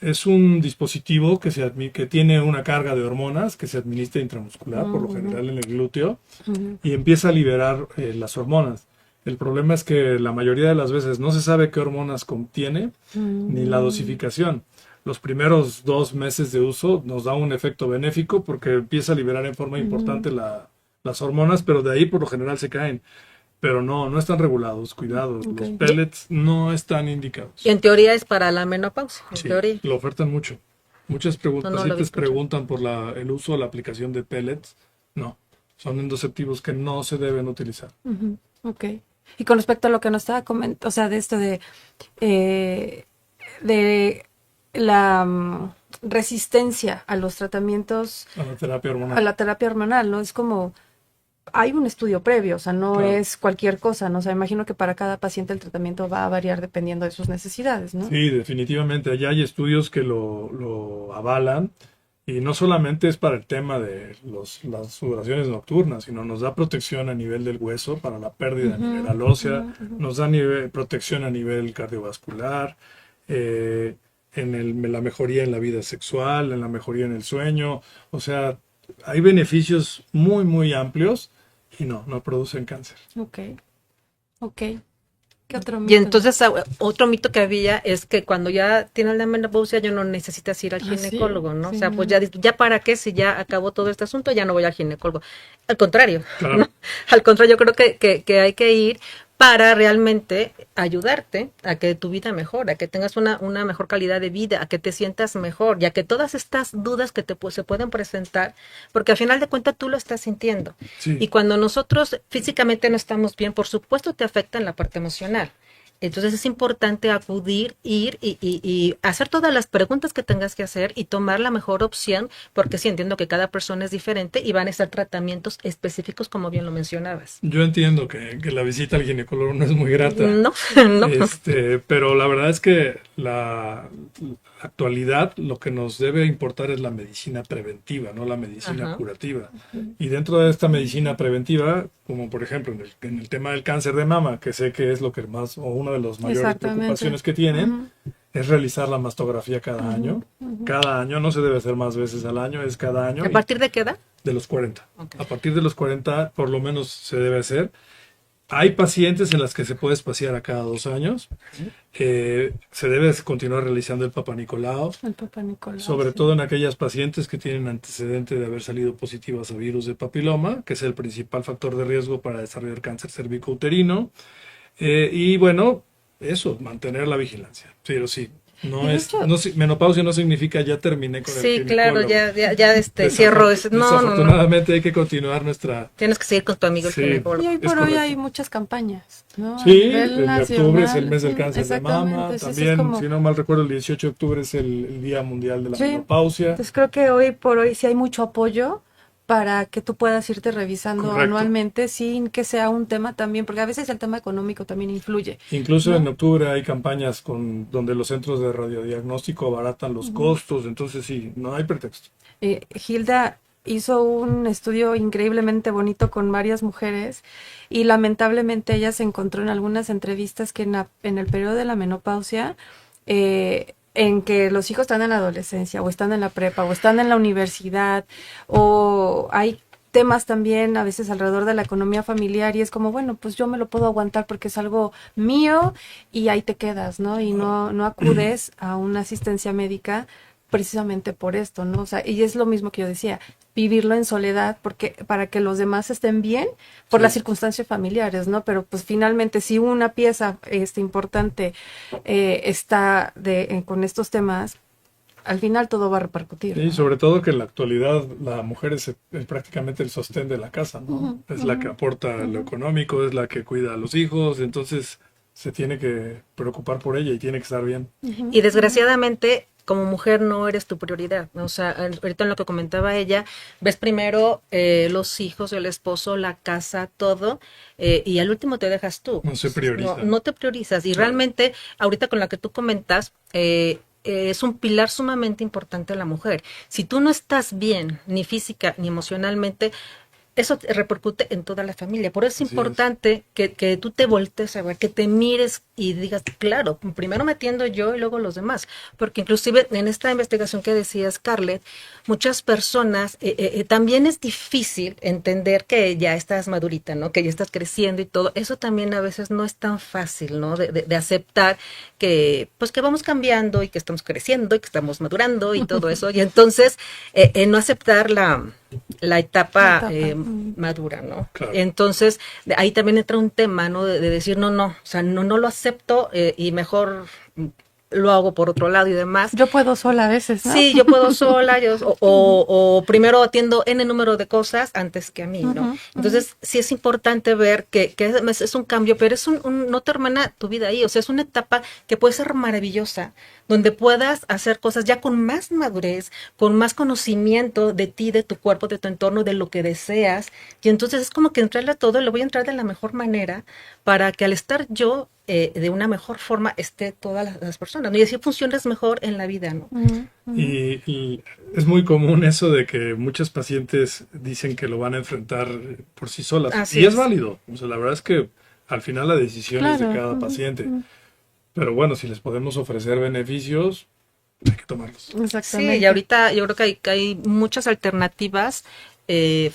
Es un dispositivo que tiene una carga de hormonas que se administra intramuscular, por lo general en el glúteo, y empieza a liberar las hormonas. El problema es que la mayoría de las veces no se sabe qué hormonas contiene ni la dosificación. Los primeros 2 meses de uso nos da un efecto benéfico porque empieza a liberar en forma importante las hormonas, pero de ahí por lo general se caen. Pero no están regulados, cuidado, Ok. los pellets no están indicados. Y en teoría es para la menopausia, en Sí, teoría. lo ofertan mucho. Muchas No lo había pacientes escuchado. preguntan por el uso o la aplicación de pellets. No, son endoceptivos que no se deben utilizar. Ok. Y con respecto a lo que nos estaba comentando, o sea, de esto de la resistencia a los tratamientos, A la terapia hormonal. a la terapia hormonal, ¿no? Es como, hay un estudio previo, o sea, no Claro. es cualquier cosa, ¿no? O sea, imagino que para cada paciente el tratamiento va a variar dependiendo de sus necesidades, ¿no? Sí, definitivamente. Allá hay estudios que lo avalan y no solamente es para el tema de las sudoraciones nocturnas, sino nos da protección a nivel del hueso para la pérdida mineral ósea, nos da protección a nivel cardiovascular, la mejoría en la vida sexual, en la mejoría en el sueño. O sea, hay beneficios muy, muy amplios y no producen cáncer. Ok. ¿Qué otro Y mito? entonces otro mito que había es que cuando ya tienes la menopausia ya no necesitas ir al Ah, sí, ginecólogo, ¿no? sí, O sea, pues no. ya para qué, si ya acabó todo este asunto, ya no voy al ginecólogo. Al contrario, Claro. ¿no? Al contrario, yo creo que hay que ir para realmente ayudarte a que tu vida mejore, a que tengas una mejor calidad de vida, a que te sientas mejor, ya que todas estas dudas que se pueden presentar, porque al final de cuentas tú lo estás sintiendo. Sí. Y cuando nosotros físicamente no estamos bien, por supuesto te afecta en la parte emocional. Entonces es importante acudir, ir y hacer todas las preguntas que tengas que hacer y tomar la mejor opción, porque sí entiendo que cada persona es diferente y van a estar tratamientos específicos, como bien lo mencionabas. Yo entiendo que la visita al ginecólogo no es muy grata. No, no. Pero la verdad es que la actualidad lo que nos debe importar es la medicina preventiva, no la medicina Ajá. curativa. Y dentro de esta medicina preventiva, como por ejemplo en el tema del cáncer de mama, que sé que es lo que más, o una de las mayores Exactamente. preocupaciones que tienen, Ujú. es realizar la mastografía cada año. Cada año, no se debe hacer más veces al año, es cada año. ¿A partir de qué edad? De los 40. Ok. A partir de los 40, por lo menos se debe hacer. Hay pacientes en las que se puede espaciar a cada 2 años. Se debe continuar realizando el Papa Nicolau, El Papa Nicolau. sobre sí. todo en aquellas pacientes que tienen antecedente de haber salido positivas a virus de papiloma, que es el principal factor de riesgo para desarrollar cáncer cervicouterino. Y bueno, eso, mantener la vigilancia. Pero sí, Y de hecho- menopausia no significa ya terminé con el Sí, claro, ginecólogo. ya cierro eso. No, no, no. Desafortunadamente hay que continuar nuestra... Tienes que seguir con tu amigo el Sí. ginecólogo. Y hoy Es por hoy correcto. hay muchas campañas, ¿no? A Sí, nivel el de nacional. octubre es el mes del Ujú, cáncer de mama. exactamente, entonces es También, como- si no mal recuerdo, el 18 de octubre es el Día Mundial de la Sí. Menopausia. Entonces creo que hoy por hoy sí hay mucho apoyo para que tú puedas irte revisando Correcto. anualmente sin que sea un tema también, porque a veces el tema económico también influye. Incluso ¿no? en octubre hay campañas donde los centros de radiodiagnóstico abaratan los costos, entonces sí, no hay pretexto. Hilda hizo un estudio increíblemente bonito con varias mujeres y lamentablemente ella se encontró en algunas entrevistas que en el periodo de la menopausia, en que los hijos están en la adolescencia o están en la prepa o están en la universidad o hay temas también a veces alrededor de la economía familiar y es como, bueno, pues yo me lo puedo aguantar porque es algo mío y ahí te quedas, ¿no? Y no acudes a una asistencia médica precisamente por esto, ¿no? O sea, y es lo mismo que yo decía, vivirlo en soledad porque para que los demás estén bien por Sí. las circunstancias familiares, ¿no? Pero pues finalmente si una pieza importante está con estos temas, al final todo va a repercutir. Y ¿no? sobre todo que en la actualidad la mujer es prácticamente el sostén de la casa, ¿no? Ujú, Es la que aporta lo económico, es la que cuida a los hijos, entonces se tiene que preocupar por ella y tiene que estar bien. Ujú. Y desgraciadamente, como mujer no eres tu prioridad, ¿no? O sea, ahorita en lo que comentaba ella, ves primero los hijos, el esposo, la casa, todo, y al último te dejas tú. No se prioriza. No te priorizas. Y Claro. realmente, ahorita con la que tú comentas, es un pilar sumamente importante la mujer. Si tú no estás bien, ni física ni emocionalmente, eso repercute en toda la familia. Por eso es Así es. importante que tú te voltees a ver, que te mires y digas, claro, primero me atiendo yo y luego los demás. Porque inclusive en esta investigación que decía Scarlett, muchas personas, también es difícil entender que ya estás madurita, ¿no? Que ya estás creciendo y todo. Eso también a veces no es tan fácil, ¿no? De aceptar que, pues que vamos cambiando y que estamos creciendo y que estamos madurando y todo eso. Y entonces, no aceptar la etapa madura, ¿no? Claro. Entonces, ahí también entra un tema, ¿no? De decir, no, o sea, no lo acepto y mejor lo hago por otro lado y demás. Yo puedo sola a veces, ¿no? Sí, yo puedo sola, o primero atiendo N número de cosas antes que a mí, ¿no? Ujú, Entonces, sí es importante ver que es un cambio, pero es no termina tu vida ahí, o sea, es una etapa que puede ser maravillosa, donde puedas hacer cosas ya con más madurez, con más conocimiento de ti, de tu cuerpo, de tu entorno, de lo que deseas, y entonces es como que entrarle a todo, le voy a entrar de la mejor manera para que al estar yo de una mejor forma esté todas las personas, ¿no? Y así funcionas mejor en la vida, ¿no? Ujú, ujú. Y es muy común eso de que muchos pacientes dicen que lo van a enfrentar por sí solas. Así Y es es. válido. O sea, la verdad es que al final la decisión es de Claro, cada ujú, paciente. ujú. Pero bueno, si les podemos ofrecer beneficios, hay que tomarlos. Exactamente. Sí, y ahorita yo creo que hay muchas alternativas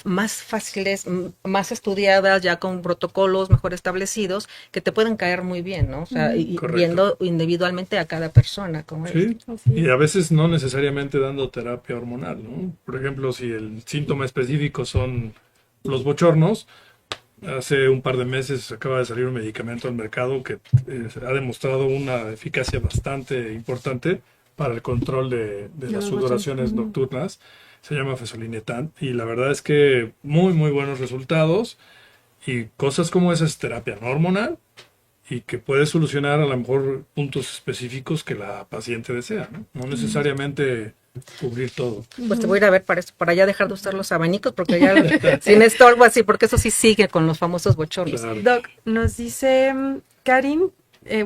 más fáciles, más estudiadas, ya con protocolos mejor establecidos, que te pueden caer muy bien, ¿no? O sea, y Correcto. viendo individualmente a cada persona, como es. Sí, Así y es. a veces no necesariamente dando terapia hormonal, ¿no? Por ejemplo, si el síntoma específico son los bochornos, Hace un par de meses acaba de salir un medicamento al mercado que ha demostrado una eficacia bastante importante para el control de las sudoraciones nocturnas. Se llama Fezolinetant y la verdad es que muy, muy buenos resultados y cosas como esa es terapia no hormonal y que puede solucionar a lo mejor puntos específicos que la paciente desea, ¿no? No necesariamente cubrir todo. Pues te voy a ir a ver para eso, para ya dejar de usar los abanicos, porque ya sin estorbo así, porque eso sí sigue con los famosos bochornos. Claro. Doc, nos dice Karin,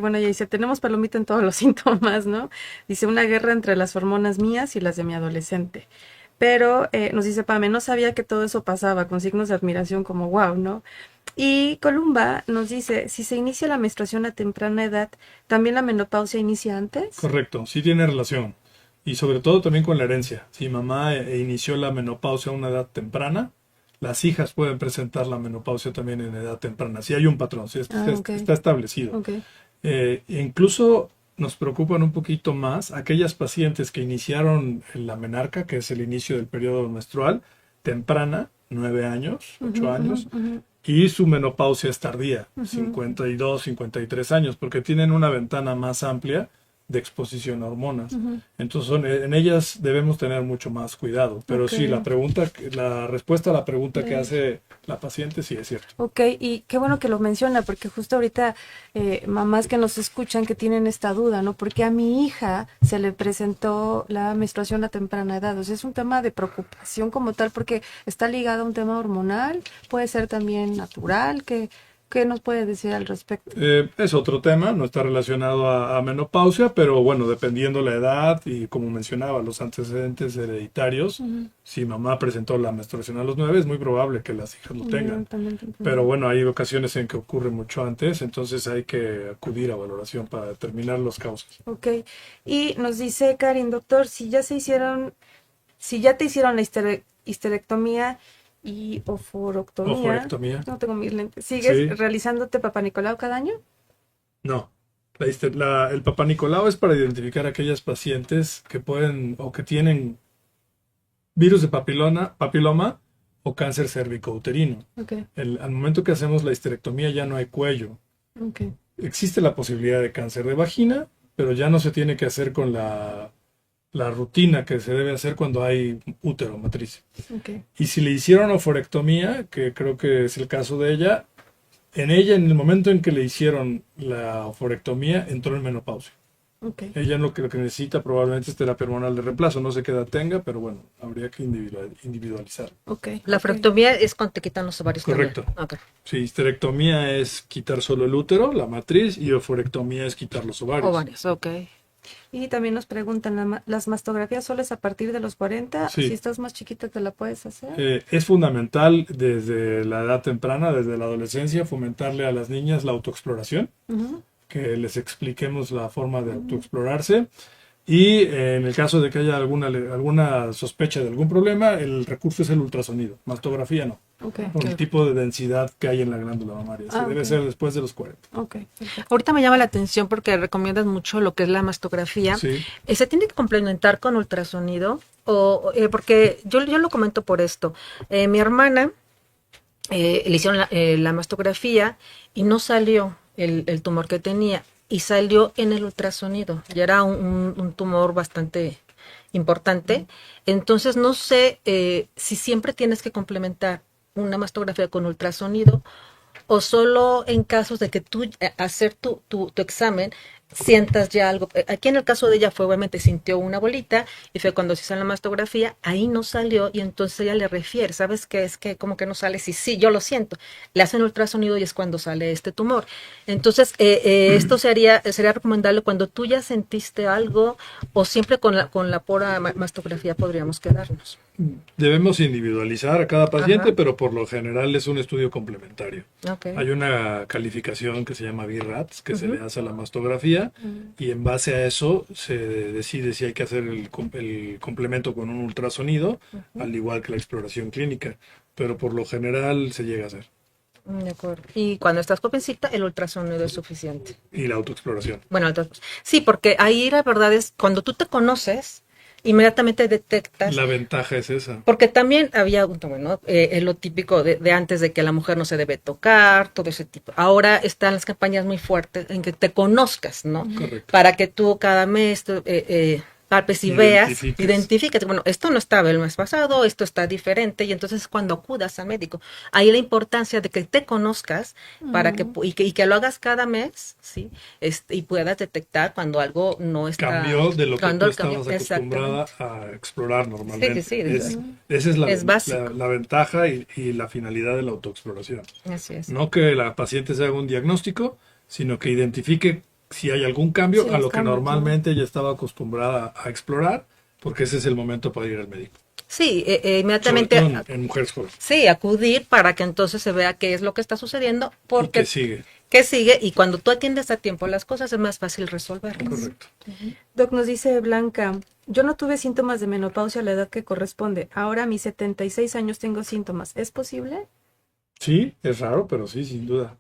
bueno, ella dice, tenemos palomita en todos los síntomas, ¿no? Dice, una guerra entre las hormonas mías y las de mi adolescente. Pero nos dice Pame, no sabía que todo eso pasaba, con signos de admiración como wow, ¿no? Y Columba nos dice, si se inicia la menstruación a temprana edad, ¿también la menopausia inicia antes? Correcto, sí tiene relación. Y sobre todo también con la herencia. Si mamá inició la menopausia a una edad temprana, las hijas pueden presentar la menopausia también en edad temprana. Si hay un patrón, si Okay. está establecido. Okay. Incluso nos preocupan un poquito más aquellas pacientes que iniciaron la menarca, que es el inicio del periodo menstrual, temprana, 9 años, 8 años, y su menopausia es tardía, 52, 53 años, porque tienen una ventana más amplia de exposición a hormonas. Entonces en ellas debemos tener mucho más cuidado. Pero sí, la respuesta a la pregunta que hace la paciente sí es cierto. Ok, y qué bueno que lo menciona, porque justo ahorita mamás que nos escuchan que tienen esta duda, ¿no? Porque a mi hija se le presentó la menstruación a temprana edad. O sea, es un tema de preocupación como tal, porque está ligado a un tema hormonal, puede ser también natural, ¿qué nos puede decir al respecto? Es otro tema, no está relacionado a menopausia, pero bueno, dependiendo la edad y como mencionaba, los antecedentes hereditarios, si mamá presentó la menstruación a los 9, es muy probable que las hijas lo tengan. Pero bueno, hay ocasiones en que ocurre mucho antes, entonces hay que acudir a valoración para determinar las causas. Ok, y nos dice Karin, doctor, si ya te hicieron la histerectomía y oforectomía. No tengo mis lentes. ¿Sigues realizándote Papá Nicolau cada año? No. El Papá Nicolau es para identificar aquellas pacientes que pueden o que tienen virus de papiloma o cáncer cérvico-uterino. Okay. Al momento que hacemos la histerectomía ya no hay cuello. Okay. Existe la posibilidad de cáncer de vagina, pero ya no se tiene que hacer con la rutina que se debe hacer cuando hay útero, matriz. Okay. Y si le hicieron oforectomía, que creo que es el caso de ella, en el momento en que le hicieron la oforectomía, entró en menopausia. Okay. Ella lo que necesita probablemente es terapia hormonal de reemplazo, no sé qué edad tenga, pero bueno, habría que individualizar. Okay. La oforectomía es cuando te quitan los ovarios. Correcto. Okay. Sí, histerectomía es quitar solo el útero, la matriz, y oforectomía es quitar los ovarios. Ovarios, ok. Y también nos preguntan, ¿las mastografías solo es a partir de los 40? Sí. Si estás más chiquita, ¿te la puedes hacer? Es fundamental desde la edad temprana, desde la adolescencia, fomentarle a las niñas la autoexploración, que les expliquemos la forma de autoexplorarse. Y en el caso de que haya alguna sospecha de algún problema, el recurso es el ultrasonido, mastografía no. Okay. Por el tipo de densidad que hay en la glándula mamaria. Debe ser después de los 40. Okay. Ahorita me llama la atención porque recomiendas mucho lo que es la mastografía. Sí. ¿Se tiene que complementar con ultrasonido? Porque yo lo comento por esto. Mi hermana le hicieron la mastografía y no salió el tumor que tenía. Y salió en el ultrasonido. Ya era un tumor bastante importante. Entonces, no sé si siempre tienes que complementar una mastografía con ultrasonido o solo en casos de que tú hacer tu examen sientas ya algo. Aquí en el caso de ella fue, obviamente, sintió una bolita y fue cuando se hizo la mastografía, ahí no salió y entonces ella le refiere, ¿sabes qué? Es que como que no sale, sí, yo lo siento. Le hacen ultrasonido y es cuando sale este tumor. Entonces, esto sería recomendable cuando tú ya sentiste algo o siempre con la pura mastografía podríamos quedarnos. Debemos individualizar a cada paciente, pero por lo general es un estudio complementario. Okay. Hay una calificación que se llama BIRATS, que se le hace a la mastografía, y en base a eso se decide si hay que hacer el complemento con un ultrasonido, al igual que la exploración clínica, pero por lo general se llega a hacer. De acuerdo. Y cuando estás jovencita, el ultrasonido es suficiente. Y la autoexploración. Bueno, sí, porque ahí la verdad es, cuando tú te conoces, inmediatamente detectas. La ventaja es esa. Porque también había, bueno, lo típico de antes de que la mujer no se debe tocar, todo ese tipo. Ahora están las campañas muy fuertes en que te conozcas, ¿no? Correcto. Para que tú cada mes palpes y veas, Identifiques. identifiques, bueno, esto no estaba el mes pasado, esto está diferente, y entonces cuando acudas al médico, ahí la importancia de que te conozcas para que, y que lo hagas cada mes, ¿sí? Y puedas detectar cuando algo no está... Cambió de lo que cuando tú estabas acostumbrada a explorar normalmente. Sí, Esa es es básico. la ventaja y la finalidad de la autoexploración. Así es. No que la paciente se haga un diagnóstico, sino que identifique si hay algún cambio Sí, a lo que cambios, normalmente ella estaba acostumbrada a explorar, porque ese es el momento para ir al médico. Sí, Sobre inmediatamente... todo en mujeres jóvenes. Sí, acudir para que entonces se vea qué es lo que está sucediendo, Y porque que sigue. qué sigue, y cuando tú atiendes a tiempo las cosas es más fácil resolverlas. Correcto. Doc, nos dice Blanca, yo no tuve síntomas de menopausia a la edad que corresponde. Ahora a mis 76 años tengo síntomas. ¿Es posible? Sí, es raro, pero sí, sin duda.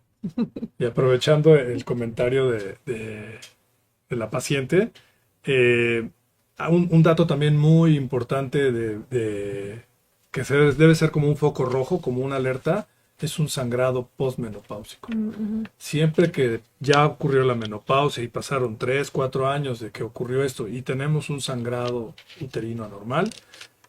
Y aprovechando el comentario de la paciente, un dato también muy importante que debe ser como un foco rojo, como una alerta, es un sangrado postmenopáusico. Siempre que ya ocurrió la menopausia y pasaron 3, 4 años de que ocurrió esto y tenemos un sangrado uterino anormal,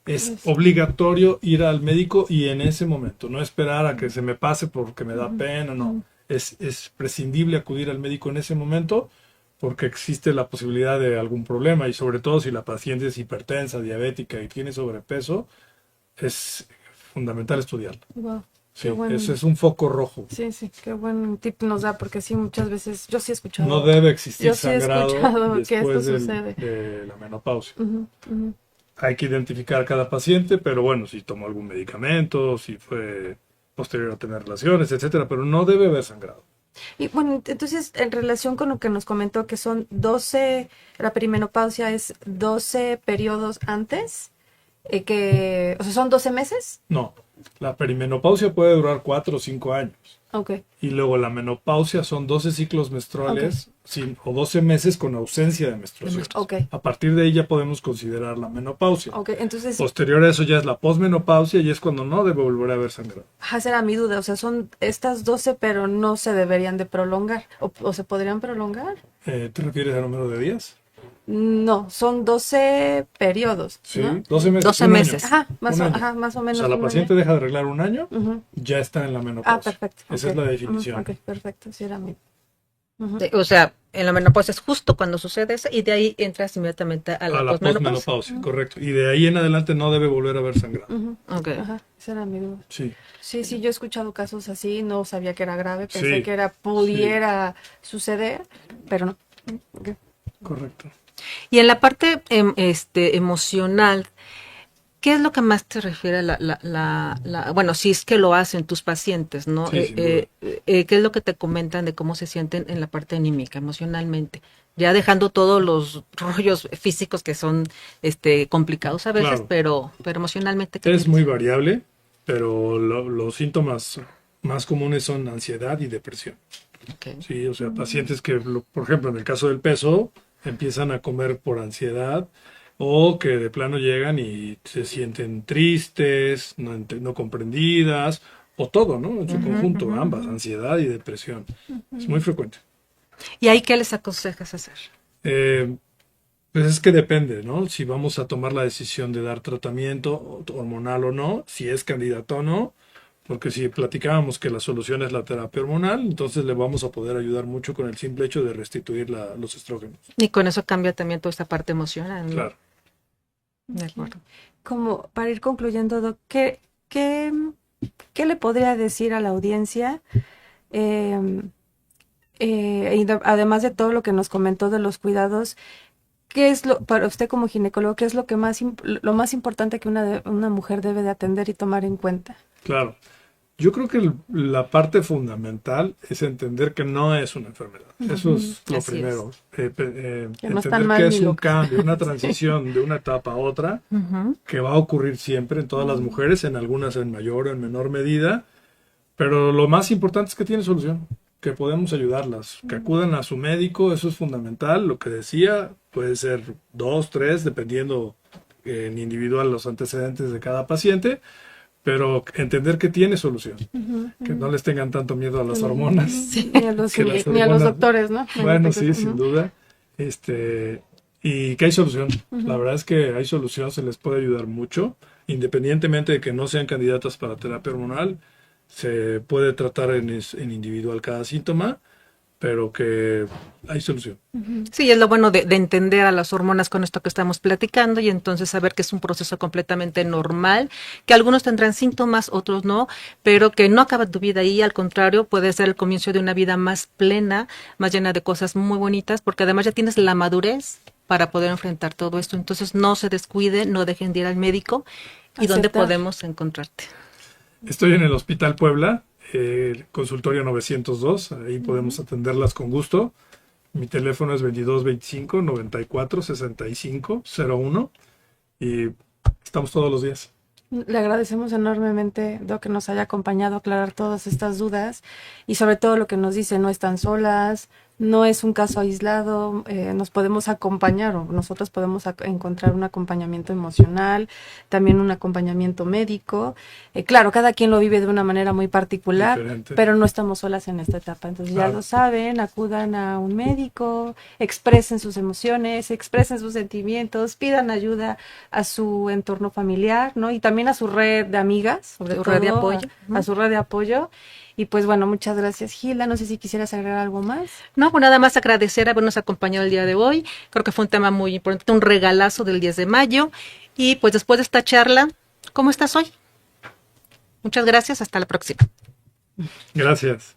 es obligatorio ir al médico y en ese momento, no esperar a que se me pase porque me da pena, no. Es prescindible acudir al médico en ese momento porque existe la posibilidad de algún problema y sobre todo si la paciente es hipertensa, diabética y tiene sobrepeso, es fundamental estudiarlo. Wow. Sí, Qué bueno. ese es un foco rojo. Sí, qué buen tip nos da, porque sí, muchas veces, yo sí he escuchado. No debe existir Yo sí he sangrado escuchado que esto después sucede. de la menopausia. Ujú, ujú. Hay que identificar a cada paciente, pero bueno, si tomó algún medicamento, si fue posterior a tener relaciones, etcétera, pero no debe haber sangrado. Y bueno, entonces, en relación con lo que nos comentó, que son 12, la perimenopausia es 12 periodos antes, o sea, son 12 meses. No, la perimenopausia puede durar 4 o 5 años. Ok, Y luego la menopausia son 12 ciclos menstruales o 12 meses con ausencia de menstruación. ok, A partir de ahí ya podemos considerar la menopausia. ok. Entonces, Posterior a eso ya es la posmenopausia y es cuando no debe volver a haber sangrado. esa era mi duda, o sea, son estas 12, pero no se deberían de prolongar, o se podrían prolongar. ¿Te refieres al número de días? No, son 12 periodos, Sí, ¿no? 12 meses. 12 un año. meses. Ajá, Un año. más o O menos. sea, la un paciente año. deja de arreglar un año, Ujú. ya está en la menopausia. Perfecto. Esa ok. es la definición. Ok, perfecto, sí era mi. Ujú. O sea, en la menopausia es justo cuando sucede eso, y de ahí entras inmediatamente a la posmenopausia. posmenopausia, correcto. Y de ahí en adelante no debe volver a haber sangrado. Ujú. Ok. Ajá, esa era mi duda. Sí. Sí, yo he escuchado casos así, no sabía que era grave, pensé Sí, que pudiera suceder, pero no. Ok. Correcto. Y en la parte emocional, ¿qué es lo que más te refiere bueno, si es que lo hacen tus pacientes, ¿no? Sí, sin duda. ¿Qué es lo que te comentan de cómo se sienten en la parte anímica, emocionalmente? Ya dejando todos los rollos físicos que son complicados a veces, Claro. pero emocionalmente, ¿qué Es tienes? muy variable, pero los síntomas más comunes son ansiedad y depresión. Ok. Sí, o sea, pacientes que, por ejemplo, en el caso del peso, empiezan a comer por ansiedad o que de plano llegan y se sienten tristes, no comprendidas, o todo, ¿no? En su conjunto, ambas, ansiedad y depresión. Es muy frecuente. ¿Y ahí qué les aconsejas hacer? Pues es que depende, ¿no? Si vamos a tomar la decisión de dar tratamiento hormonal o no, si es candidato o no, porque si platicábamos que la solución es la terapia hormonal, entonces le vamos a poder ayudar mucho con el simple hecho de restituir los estrógenos. Y con eso cambia también toda esta parte emocional, ¿no? Claro. De acuerdo. Como para ir concluyendo, Doc, ¿qué le podría decir a la audiencia? Además de todo lo que nos comentó de los cuidados, ¿qué es para usted como ginecólogo, qué es lo lo más importante que una mujer debe de atender y tomar en cuenta? Claro. Yo creo que la parte fundamental es entender que no es una enfermedad. Eso es lo Así primero. Que no están Entender mal que ni es un locas. cambio, una transición de una etapa a otra, Ujú. que va a ocurrir siempre en todas las mujeres, en algunas en mayor o en menor medida, pero lo más importante es que tiene solución, que podemos ayudarlas, que acudan a su médico, eso es fundamental. Lo que decía puede ser 2, 3, dependiendo en individual los antecedentes de cada paciente, pero entender que tiene solución, que no les tengan tanto miedo a las hormonas. Ni a los, que las ni a los hormonas- doctores, ¿no? Bueno, Entonces, sí, sin duda. Y que hay solución. La verdad es que hay solución, se les puede ayudar mucho, independientemente de que no sean candidatas para terapia hormonal, se puede tratar en individual cada síntoma, pero que hay solución. Sí, es lo bueno de entender a las hormonas con esto que estamos platicando y entonces saber que es un proceso completamente normal, que algunos tendrán síntomas, otros no, pero que no acaba tu vida ahí, al contrario, puede ser el comienzo de una vida más plena, más llena de cosas muy bonitas, porque además ya tienes la madurez para poder enfrentar todo esto. Entonces no se descuide, no dejen de ir al médico. ¿Y dónde Aceptar. podemos encontrarte? Estoy en el Hospital Puebla, consultorio 902, ahí podemos atenderlas con gusto. Mi teléfono es 22 25 94 65 01 y estamos todos los días. Le agradecemos enormemente, Doc, que nos haya acompañado a aclarar todas estas dudas y sobre todo lo que nos dice, no están solas, no es un caso aislado, nos podemos acompañar o nosotros podemos encontrar un acompañamiento emocional, también un acompañamiento médico. Claro, cada quien lo vive de una manera muy particular, Diferente. pero no estamos solas en esta etapa. Entonces ya Claro. lo saben, acudan a un médico, expresen sus emociones, expresen sus sentimientos, pidan ayuda a su entorno familiar, ¿no? Y también a su red de amigas, sobre Su todo, red de apoyo. a su red de apoyo. Y pues bueno, muchas gracias, Gilda. No sé si quisieras agregar algo más. No, pues nada más agradecer habernos acompañado el día de hoy. Creo que fue un tema muy importante, un regalazo del 10 de mayo. Y pues después de esta charla, ¿cómo estás hoy? Muchas gracias, hasta la próxima. Gracias.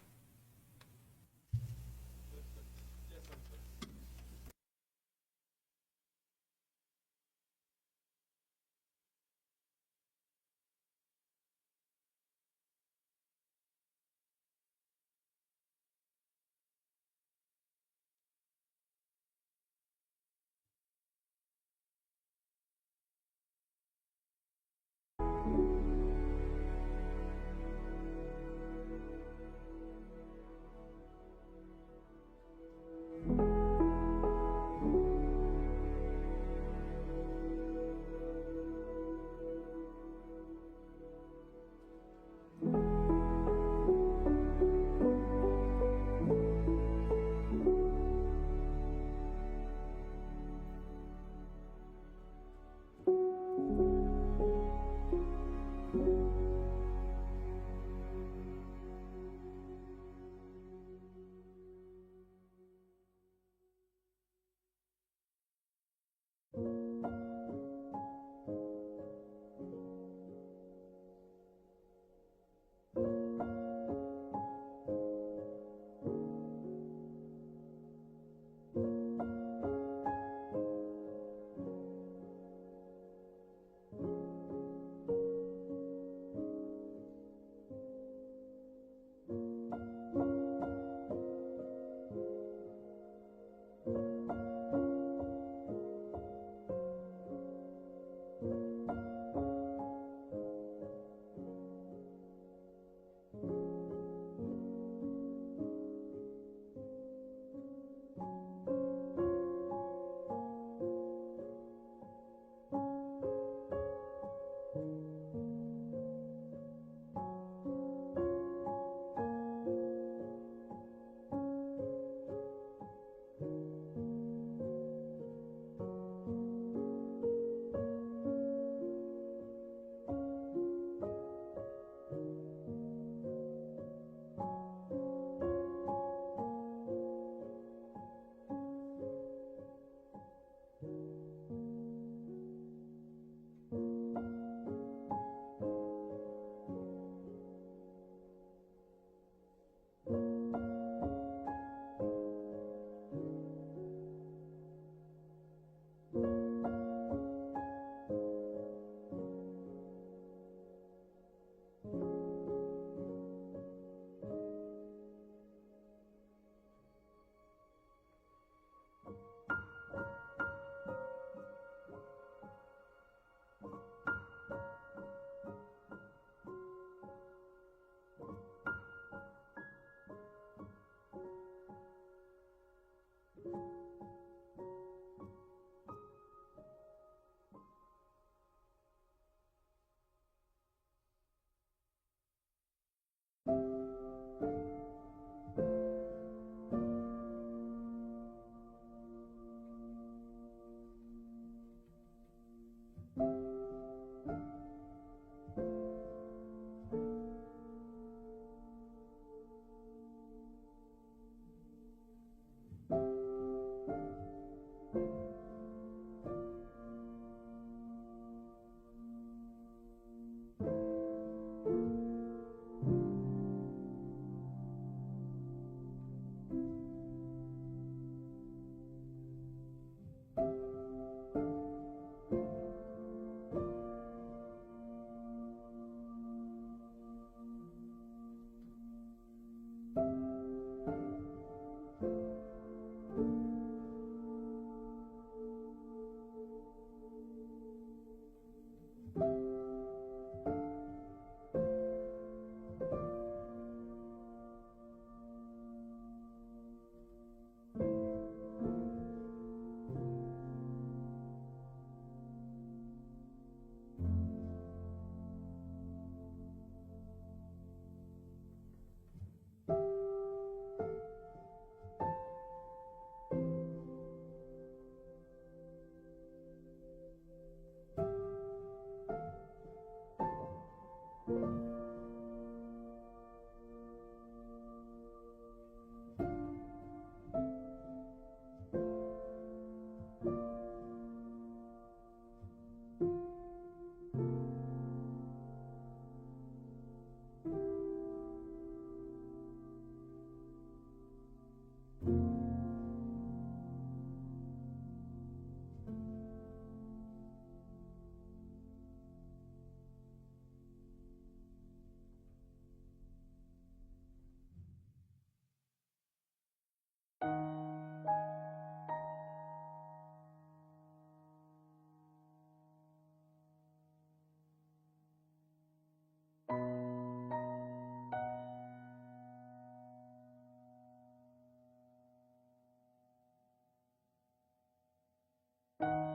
you